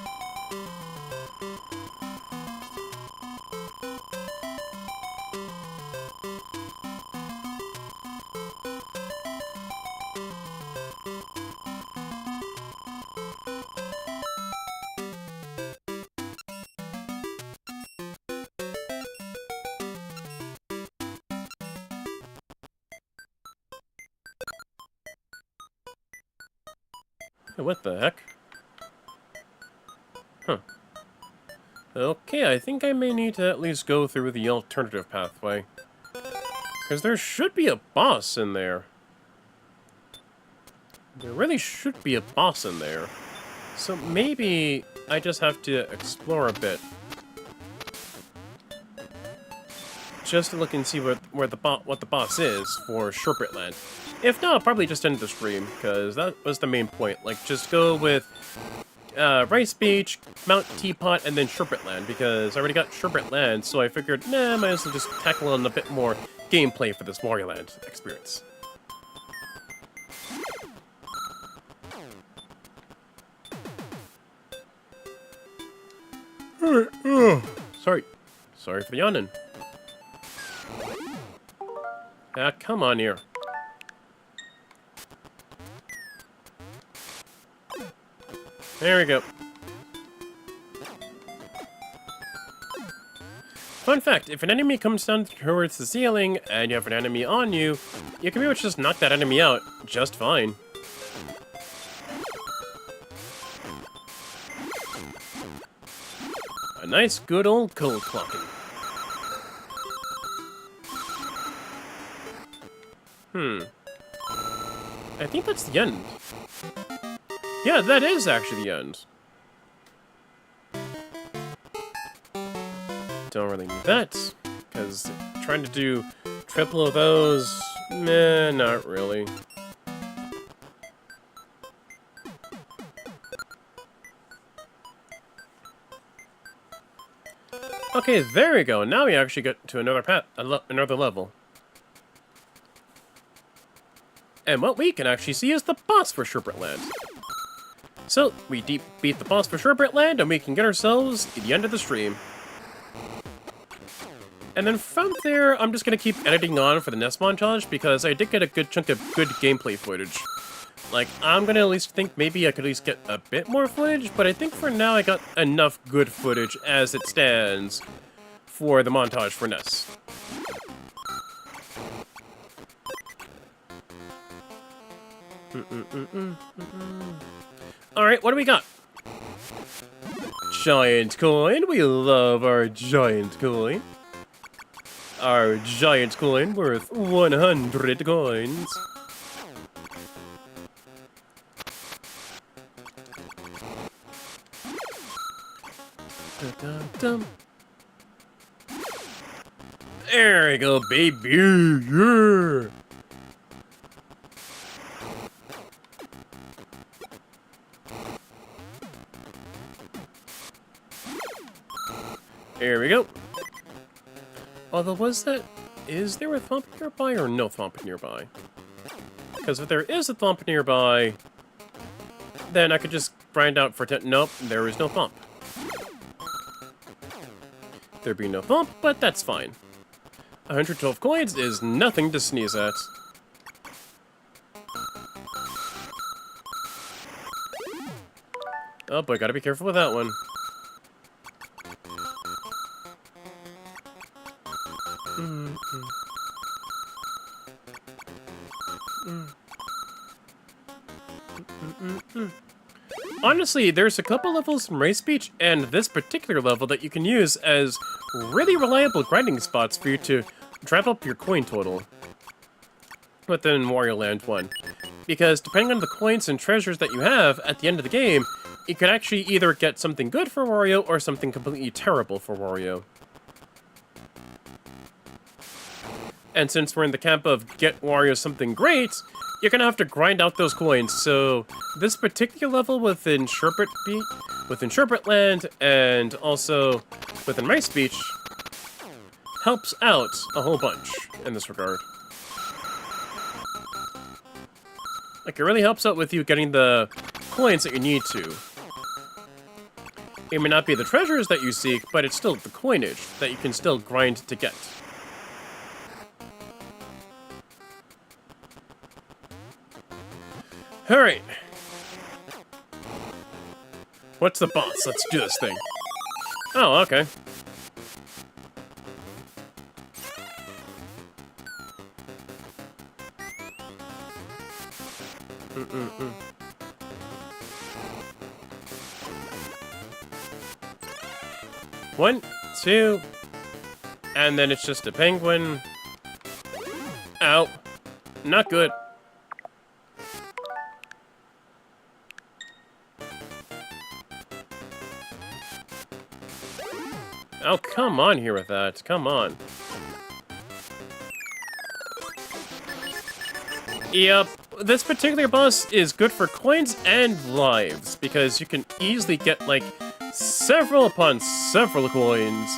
Hey, what the heck? Huh. Okay, I think I may need to at least go through the alternative pathway. Because there should be a boss in there. There really should be a boss in there. So maybe I just have to explore a bit. Just to look and see what the boss is for Sherbet Land. If not, I'll probably just end the stream, because that was the main point. Like, just go with Rice Beach, Mount Teapot, and then Sherbet Land, because I already got Sherbet Land, so I figured, nah, I might as well just tackle on a bit more gameplay for this Wario Land experience. Sorry for the yawning. Ah, come on here. There we go. Fun fact, if an enemy comes down towards the ceiling and you have an enemy on you, you can pretty much just knock that enemy out just fine. A nice good old cold clocking. I think that's the end. Yeah, that is actually the end. Don't really need that, because trying to do triple of those, meh, not really. Okay, there we go. Now we actually get to another another level. And what we can actually see is the boss for Sherbet Land. So, we beat the boss for Sherbet Land, and we can get ourselves to the end of the stream. And then from there, I'm just going to keep editing on for the next montage, because I did get a good chunk of good gameplay footage. Like, I'm going to at least think maybe I could at least get a bit more footage, but I think for now I got enough good footage as it stands for the montage for Ness. Alright, what do we got? Giant coin. We love our giant coin. Our giant coin worth 100 coins. Dum-dum-dum. There we go, baby. Yeah. There we go. Although, is there a thump nearby or no thump nearby? Because if there is a thump nearby, then I could just grind out for 10. Nope, there is no thump. There'd be no thump, but that's fine. 112 coins is nothing to sneeze at. Oh boy, gotta be careful with that one. Honestly, there's a couple levels from Race Beach and this particular level that you can use as really reliable grinding spots for you to drive up your coin total within Wario Land 1. Because depending on the coins and treasures that you have at the end of the game, you can actually either get something good for Wario or something completely terrible for Wario. And since we're in the camp of get Wario something great, you're gonna have to grind out those coins. So this particular level within Sherbet Land and also within Rice Beach helps out a whole bunch in this regard. Like, it really helps out with you getting the coins that you need to. It may not be the treasures that you seek, but it's still the coinage that you can still grind to get. Alright. What's the boss? Let's do this thing. Oh, okay. One, two, and then it's just a penguin. Ow. Not good. Oh, come on here with that. Come on. Yep. This particular boss is good for coins and lives, because you can easily get, like, several upon several coins.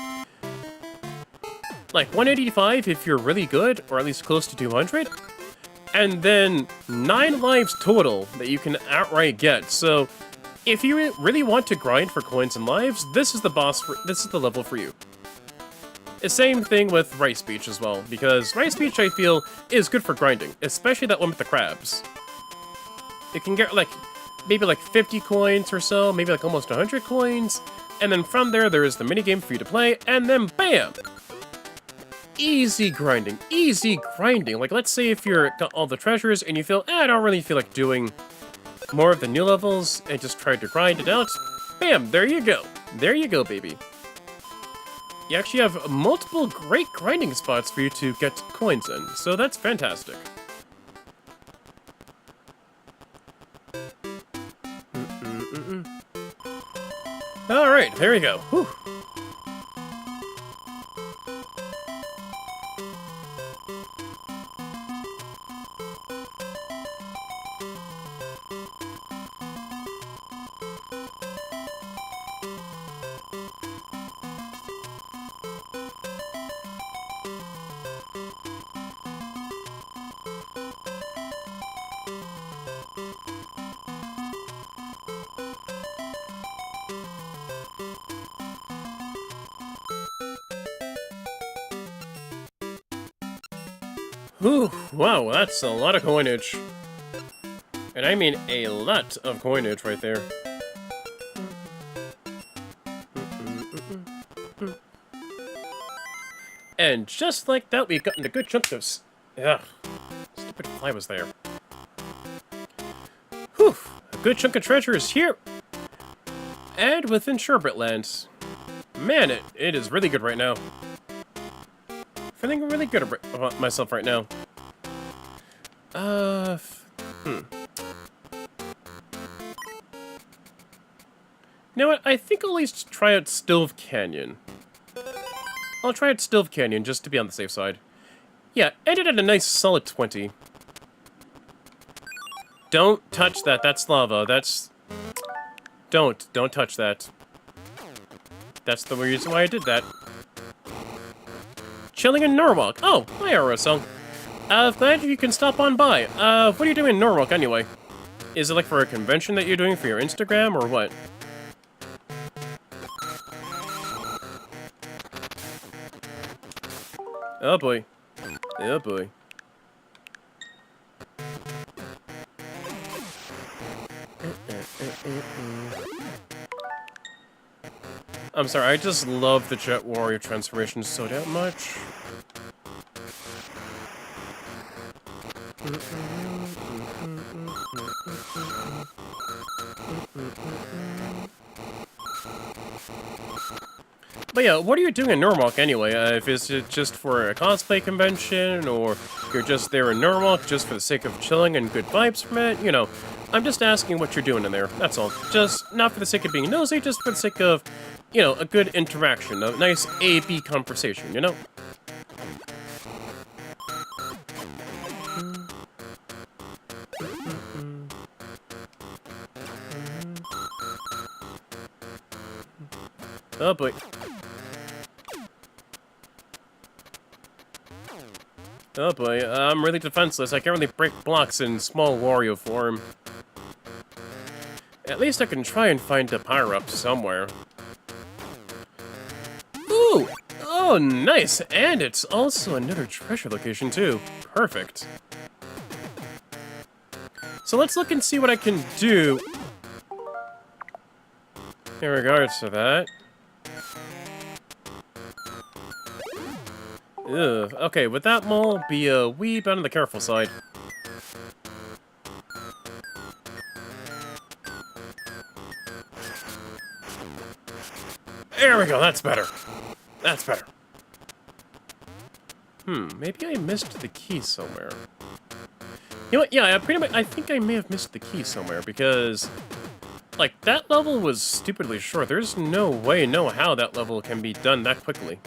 Like, 185 if you're really good, or at least close to 200. And then 9 lives total that you can outright get. So, if you really want to grind for coins and lives, this is the level for you. The same thing with Rice Beach as well, because Rice Beach, I feel, is good for grinding, especially that one with the crabs. You can get, like, maybe like 50 coins or so, maybe like almost 100 coins. And then from there, there is the minigame for you to play, and then BAM! Easy grinding, easy grinding. Like, let's say if you're got all the treasures and you feel, I don't really feel like doing more of the new levels and just try to grind it out. Bam, there you go. There you go, baby. You actually have multiple great grinding spots for you to get coins in, so that's fantastic. Alright, there we go. Whew. Whew, wow, that's a lot of coinage. And I mean a lot of coinage right there. And just like that, we've gotten a good chunk of... Ugh, stupid fly was there. Whew, a good chunk of treasure is here. And within Sherbet Land. Man, it is really good right now. Feeling really good about myself right now. You know what? I think I'll at least try out Stove Canyon. I'll try out Stove Canyon just to be on the safe side. Yeah, ended at a nice solid 20. Don't touch that. That's lava. That's... Don't touch that. That's the reason why I did that. Chilling in Norwalk. Oh, hi, RSL. Glad you can stop on by. What are you doing in Norwalk anyway? Is it like for a convention that you're doing for your Instagram, or what? Oh boy. Oh boy. I'm sorry, I just love the Jet Wario transformation so damn much. But yeah, what are you doing in Norwalk anyway? If it's just for a cosplay convention, or you're just there in Norwalk just for the sake of chilling and good vibes from it, you know, I'm just asking what you're doing in there, that's all. Just not for the sake of being nosy, just for the sake of, you know, a good interaction, a nice A-B conversation, you know? Oh boy. Oh boy, I'm really defenseless. I can't really break blocks in small Wario form. At least I can try and find a power-up somewhere. Ooh! Oh, nice! And it's also another treasure location, too. Perfect. So let's look and see what I can do in regards to that. Ugh. Okay, with that mole, be a wee bit on the careful side. There we go, that's better. That's better. Maybe I missed the key somewhere. You know what, yeah, I think I may have missed the key somewhere, because, like, that level was stupidly short. There's no way, no how that level can be done that quickly.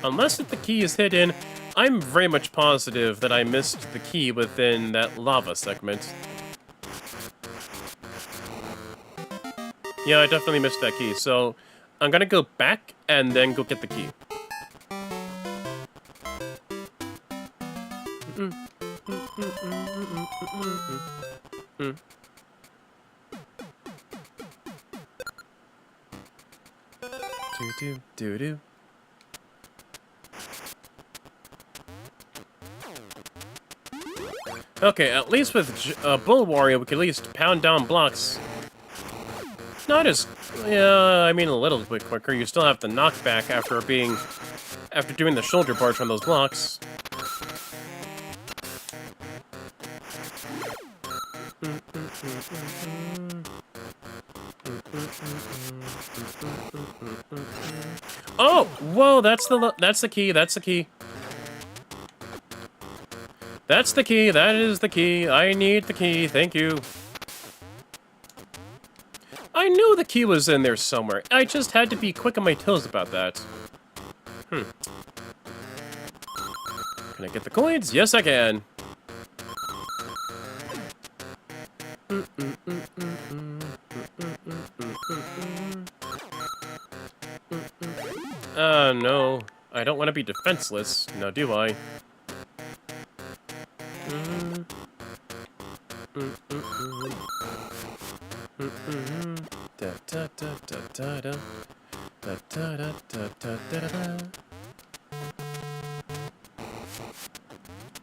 Unless if the key is hidden, I'm very much positive that I missed the key within that lava segment. Yeah, I definitely missed that key, so I'm gonna go back and then go get the key. Do-do-do-do. Okay, at least with Bull Wario, we can at least pound down blocks. Not as... Yeah, I mean a little bit quicker. You still have the knockback after doing the shoulder barge on those blocks. Oh, whoa! That's the key. That's the key. That's the key. That is the key. I need the key. Thank you. I knew the key was in there somewhere. I just had to be quick on my toes about that. Can I get the coins? Yes, I can. No. I don't want to be defenseless. Now, do I?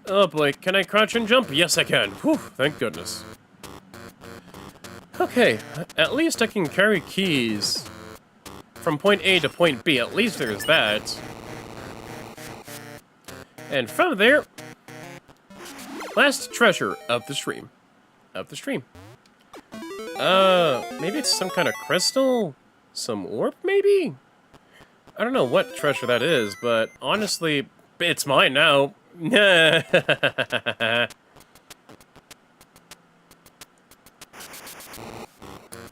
Oh boy, can I crouch and jump? Yes, I can. Whew, thank goodness. Okay, at least I can carry keys from point A to point B. At least there's that. And from there, last treasure of the stream. Maybe it's some kind of crystal? Some orb, maybe? I don't know what treasure that is, but honestly, it's mine now. You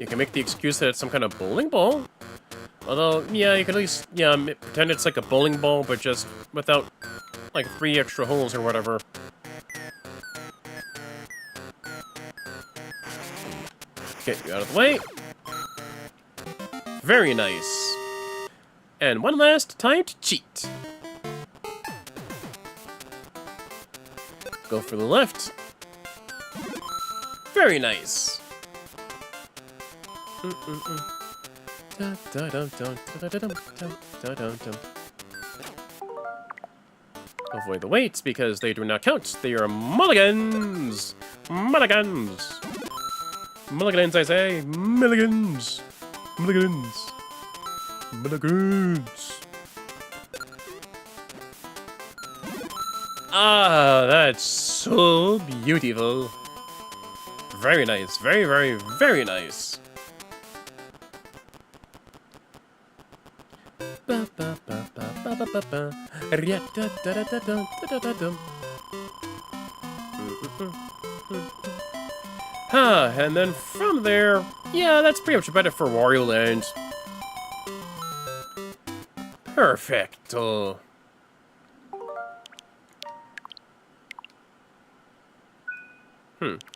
can make the excuse that it's some kind of bowling ball. Although, yeah, you could at least, pretend it's like a bowling ball, but just without, like, 3 extra holes or whatever. Get you out of the way. Very nice. And one last time to cheat. Go for the left. Very nice. Avoid the weights because they do not count. They are mulligans. Mulligans. Mulligans, I say. Mulligans. Mulligans. Mulligans. Ah, that's so beautiful. Very nice. Very, very, very nice. And then from there, yeah, that's pretty much about it for Wario Land. Perfecto.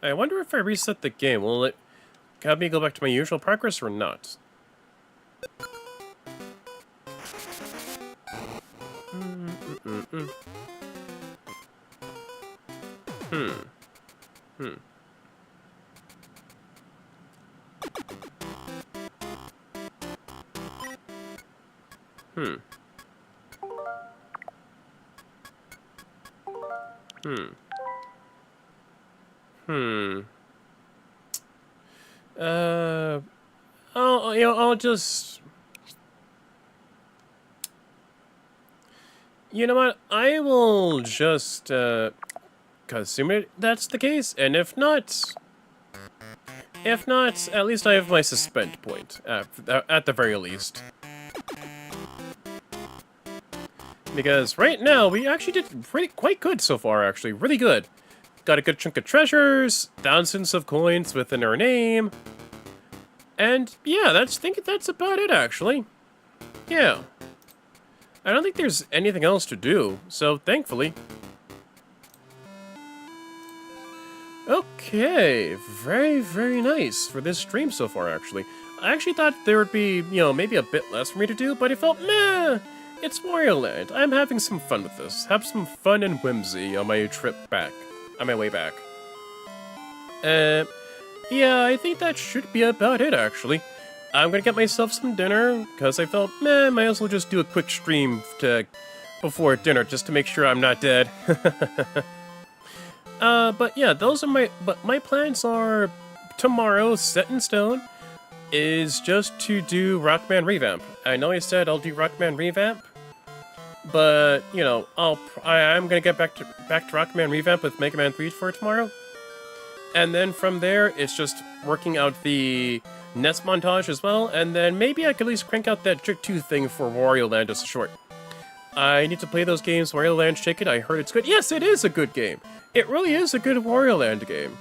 I wonder if I reset the game, will it have me go back to my usual progress or not? I'll just... You know what? I will just, assume that's the case, and if not, at least I have my suspend point, at the very least. Because right now, we actually did quite good so far, actually. Really good. Got a good chunk of treasures, thousands of coins within our name. And yeah, I think that's about it, actually. Yeah. I don't think there's anything else to do, so thankfully. Okay, very, very nice for this stream so far, actually. I actually thought there would be, maybe a bit less for me to do, but I felt, meh, it's Wario Land. I'm having some fun with this. Have some fun and whimsy on my trip back. On my way back. Yeah, I think that should be about it, actually. I'm gonna get myself some dinner, because I felt, might as well just do a quick stream before dinner, just to make sure I'm not dead. But yeah, my plans are tomorrow, set in stone, is just to do Rockman Revamp. I know I said I'll do Rockman Revamp, but you know, I'm gonna get back to Rockman Revamp with Mega Man 3 for tomorrow, and then from there it's just working out the NES montage as well, and then maybe I could at least crank out that Trick 2 thing for Wario Land as a short. I need to play those games. Wario Land Shake It, I heard it's good. Yes, it is a good game. It really is a good Wario Land game.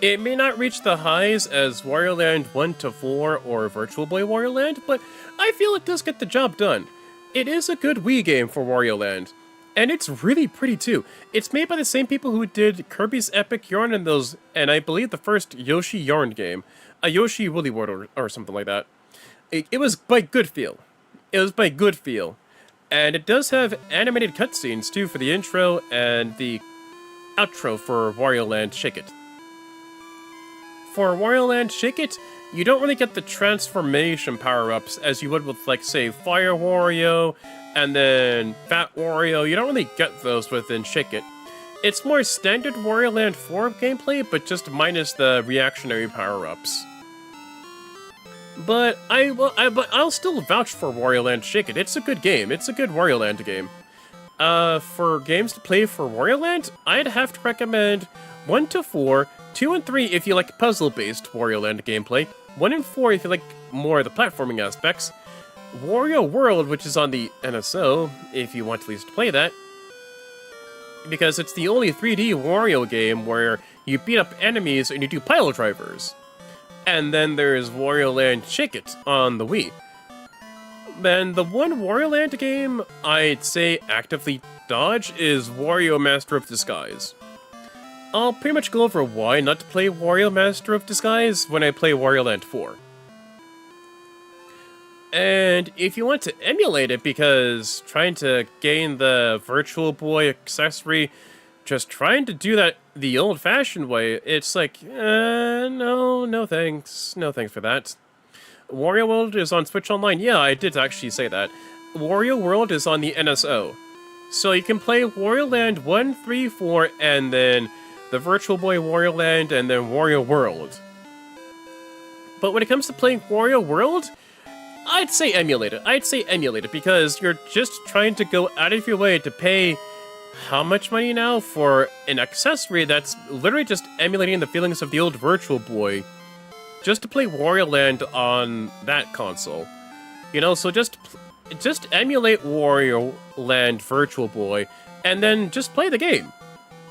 It may not reach the highs as Wario Land 1 to 4 or Virtual Boy Wario Land, but I feel it does get the job done. It is a good Wii game for Wario Land, and it's really pretty too. It's made by the same people who did Kirby's Epic Yarn and I believe the first Yoshi Yarn game, a Yoshi Woolly World or something like that. It was by Good Feel. And it does have animated cutscenes too for the intro and the outro for Wario Land Shake It. For Wario Land Shake It, you don't really get the transformation power-ups as you would with, like, say, Fire Wario and then Fat Wario. You don't really get those within Shake It. It's more standard Wario Land 4 gameplay, but just minus the reactionary power-ups. But I'll still vouch for Wario Land Shake It. It's a good game. It's a good Wario Land game. For games to play for Wario Land, I'd have to recommend 1 to 4, 2 and 3 if you like puzzle-based Wario Land gameplay, 1 and 4 if you like more of the platforming aspects, Wario World, which is on the NSO, if you want at least play that, because it's the only 3D Wario game where you beat up enemies and you do pile drivers. And then there's Wario Land Shake It on the Wii. Then the one Wario Land game I'd say actively dodge is Wario Master of Disguise. I'll pretty much go over why not to play Wario Master of Disguise when I play Wario Land 4. And if you want to emulate it, because trying to gain the Virtual Boy accessory, just trying to do that the old-fashioned way, it's like, no thanks. No thanks for that. Wario World is on Switch Online. Yeah, I did actually say that. Wario World is on the NSO. So you can play Wario Land 1, 3, 4, and then the Virtual Boy Wario Land, and then Wario World. But when it comes to playing Wario World, I'd say emulate it, because you're just trying to go out of your way to pay how much money now for an accessory that's literally just emulating the feelings of the old Virtual Boy, just to play Wario Land on that console. You know, so just emulate Wario Land Virtual Boy, and then just play the game.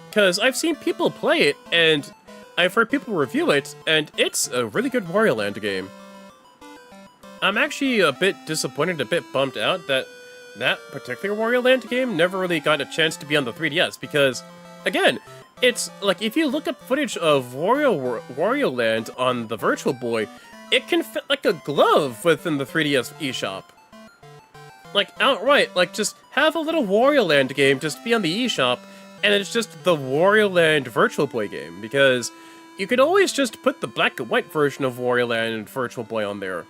Because I've seen people play it, and I've heard people review it, and it's a really good Wario Land game. I'm actually a bit disappointed, a bit bummed out that particular Wario Land game never really got a chance to be on the 3DS, because, again, it's like if you look up footage of Wario Land on the Virtual Boy, it can fit like a glove within the 3DS eShop. Like, outright, like, just have a little Wario Land game just be on the eShop, and it's just the Wario Land Virtual Boy game, because you could always just put the black and white version of Wario Land Virtual Boy on there.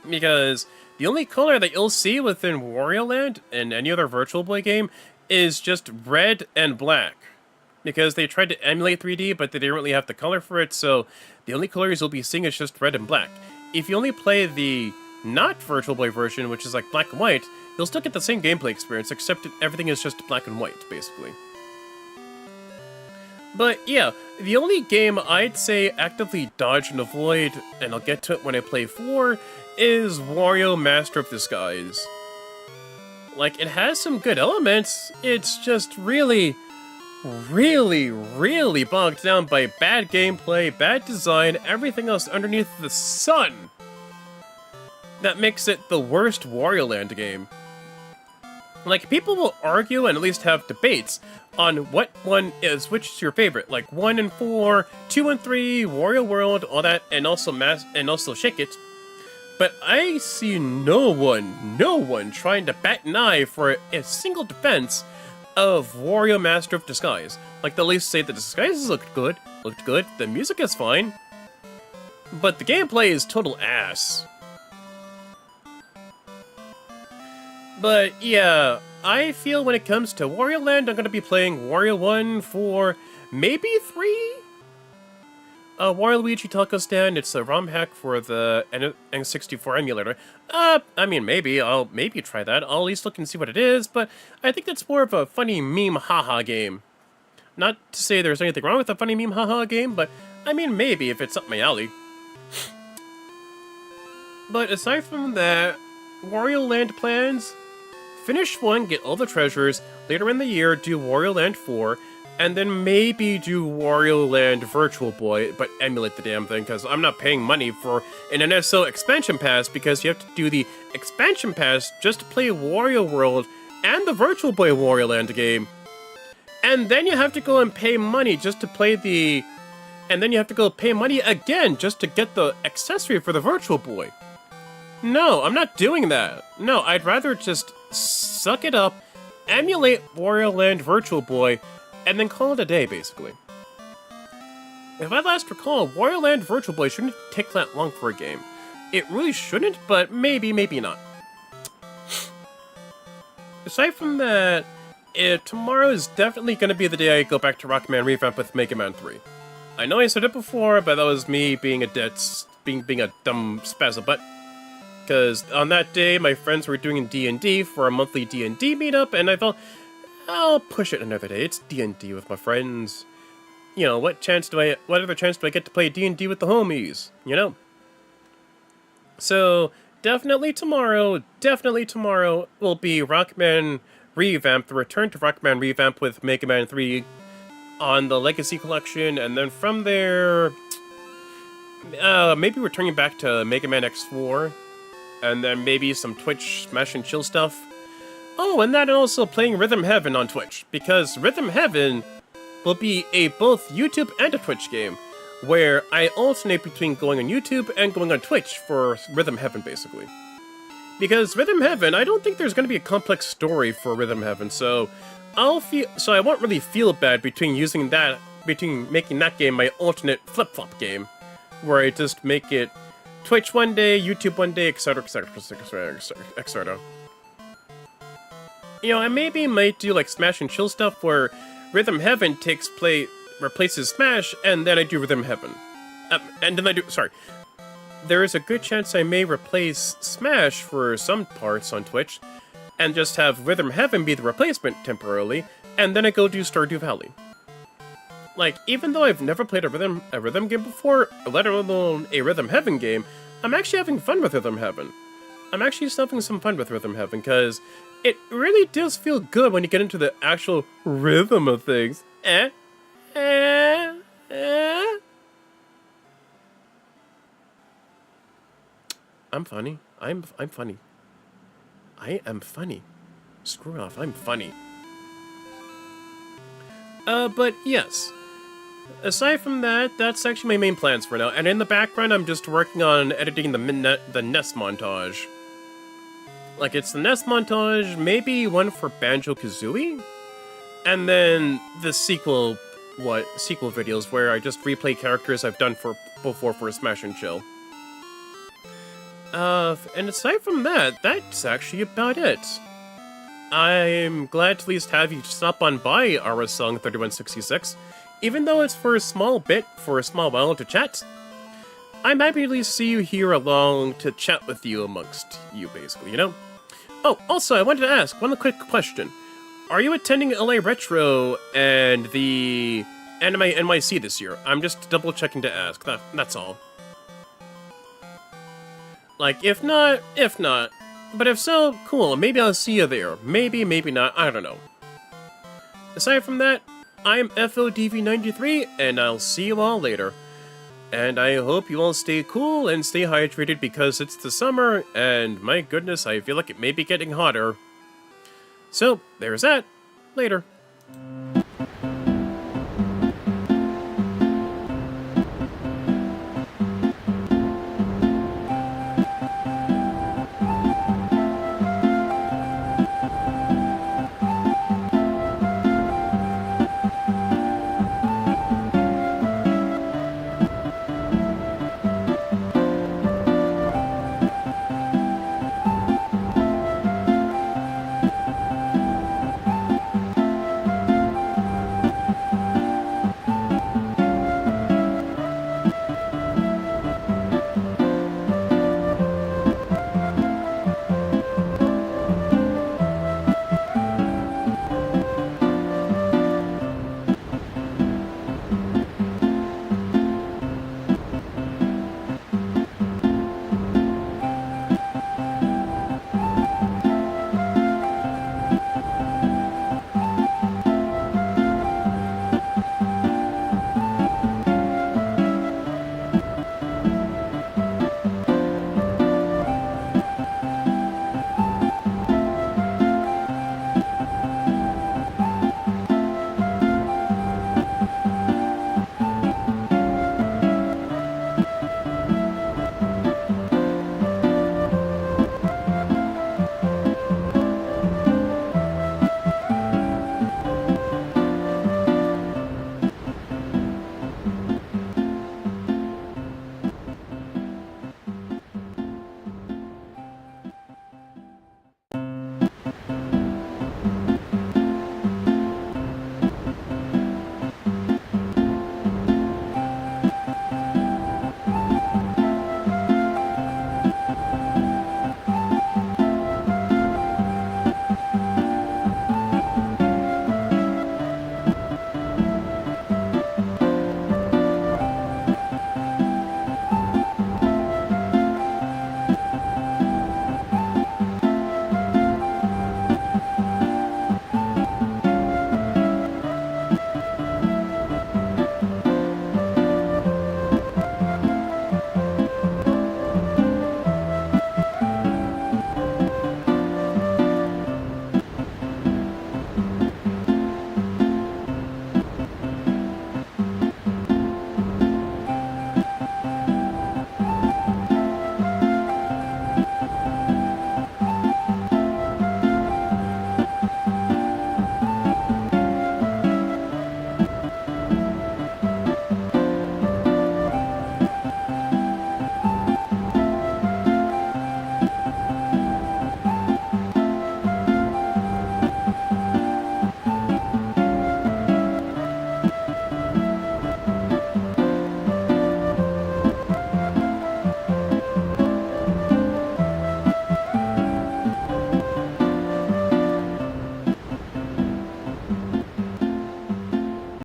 Because the only color that you'll see within Wario Land and any other Virtual Boy game is just red and black. Because they tried to emulate 3D, but they didn't really have the color for it, so the only colors you'll be seeing is just red and black. If you only play the not Virtual Boy version, which is like black and white, you'll still get the same gameplay experience, except that everything is just black and white, basically. But yeah, the only game I'd say actively dodge and avoid, and I'll get to it when I play 4, is Wario Master of Disguise. Like, it has some good elements, it's just really bogged down by bad gameplay, bad design, everything else underneath the sun that makes it the worst Wario Land game. Like, people will argue and at least have debates on which is your favorite, like 1 and 4, 2 and 3, Wario World, all that, and also Shake It. But I see no one trying to bat an eye for a single defense of Wario Master of Disguise. Like, they'll at least say the disguises looked good, the music is fine, but the gameplay is total ass. But yeah, I feel when it comes to Wario Land, I'm going to be playing Wario 1 for maybe 3? Wario Luigi Taco Stand, it's a ROM hack for the N64 emulator. I mean, maybe, I'll maybe try that. I'll at least look and see what it is, but I think that's more of a funny meme haha game. Not to say there's anything wrong with a funny meme haha game, but I mean, maybe if it's up my alley. But aside from that, Wario Land plans, finish 1, get all the treasures, later in the year do Wario Land 4, and then maybe do Wario Land Virtual Boy, but emulate the damn thing, because I'm not paying money for an NSO expansion pass, because you have to do the expansion pass just to play Wario World and the Virtual Boy Wario Land game. And then you have to go and pay money just to play the... And then you have to go pay money again just to get the accessory for the Virtual Boy. No, I'm not doing that. No, I'd rather just suck it up, emulate Wario Land Virtual Boy, and then call it a day, basically. If I last recall, Wario Land Virtual Boy shouldn't take that long for a game. It really shouldn't, but maybe, maybe not. Aside from that, tomorrow is definitely going to be the day I go back to Rockman Revamp with Mega Man 3. I know I said it before, but that was me being a being a dumb spazza butt. Because on that day, my friends were doing D&D for a monthly D&D meetup, and I thought, I'll push it another day. It's D&D with my friends. You know, what other chance do I get to play D&D with the homies, you know? So, definitely tomorrow will be Rockman Revamp, the return to Rockman Revamp with Mega Man 3 on the Legacy Collection, and then from there, maybe returning back to Mega Man X4, and then maybe some Twitch Smash and Chill stuff. Oh, and that, and also playing Rhythm Heaven on Twitch, because Rhythm Heaven will be a both YouTube and a Twitch game, where I alternate between going on YouTube and going on Twitch for Rhythm Heaven, basically. Because Rhythm Heaven, I don't think there's going to be a complex story for Rhythm Heaven, so I won't really feel bad between making that game my alternate flip-flop game, where I just make it Twitch one day, YouTube one day, etc, etc, etc, etc. You know, I maybe might do like Smash and Chill stuff where Rhythm Heaven replaces Smash, and then I do Rhythm Heaven. There is a good chance I may replace Smash for some parts on Twitch, and just have Rhythm Heaven be the replacement temporarily, and then I go do Stardew Valley. Like, even though I've never played a rhythm game before, let alone a Rhythm Heaven game, I'm actually having fun with Rhythm Heaven. I'm actually having some fun with Rhythm Heaven, because it really does feel good when you get into the actual rhythm of things. I'm funny. I'm funny. I am funny. Screw off, I'm funny. But yes. Aside from that, that's actually my main plans for now, and in the background I'm just working on editing the NES montage. Like, it's the NES montage, maybe one for Banjo-Kazooie? And then the sequel videos where I just replay characters I've done before for Smash and Chill. And aside from that, that's actually about it. I'm glad to at least have you stop on by RSong3166, even though it's for a small while to chat. I'm happy to at least see you here along to chat with you amongst you, basically, you know? Oh, also, I wanted to ask one quick question. Are you attending LA Retro and the Anime NYC this year? I'm just double checking to ask, that's all. Like, if not. But if so, cool, maybe I'll see you there. Maybe, maybe not, I don't know. Aside from that, I'm FODV93, and I'll see you all later. And I hope you all stay cool and stay hydrated because it's the summer, and my goodness, I feel like it may be getting hotter. So, there's that. Later.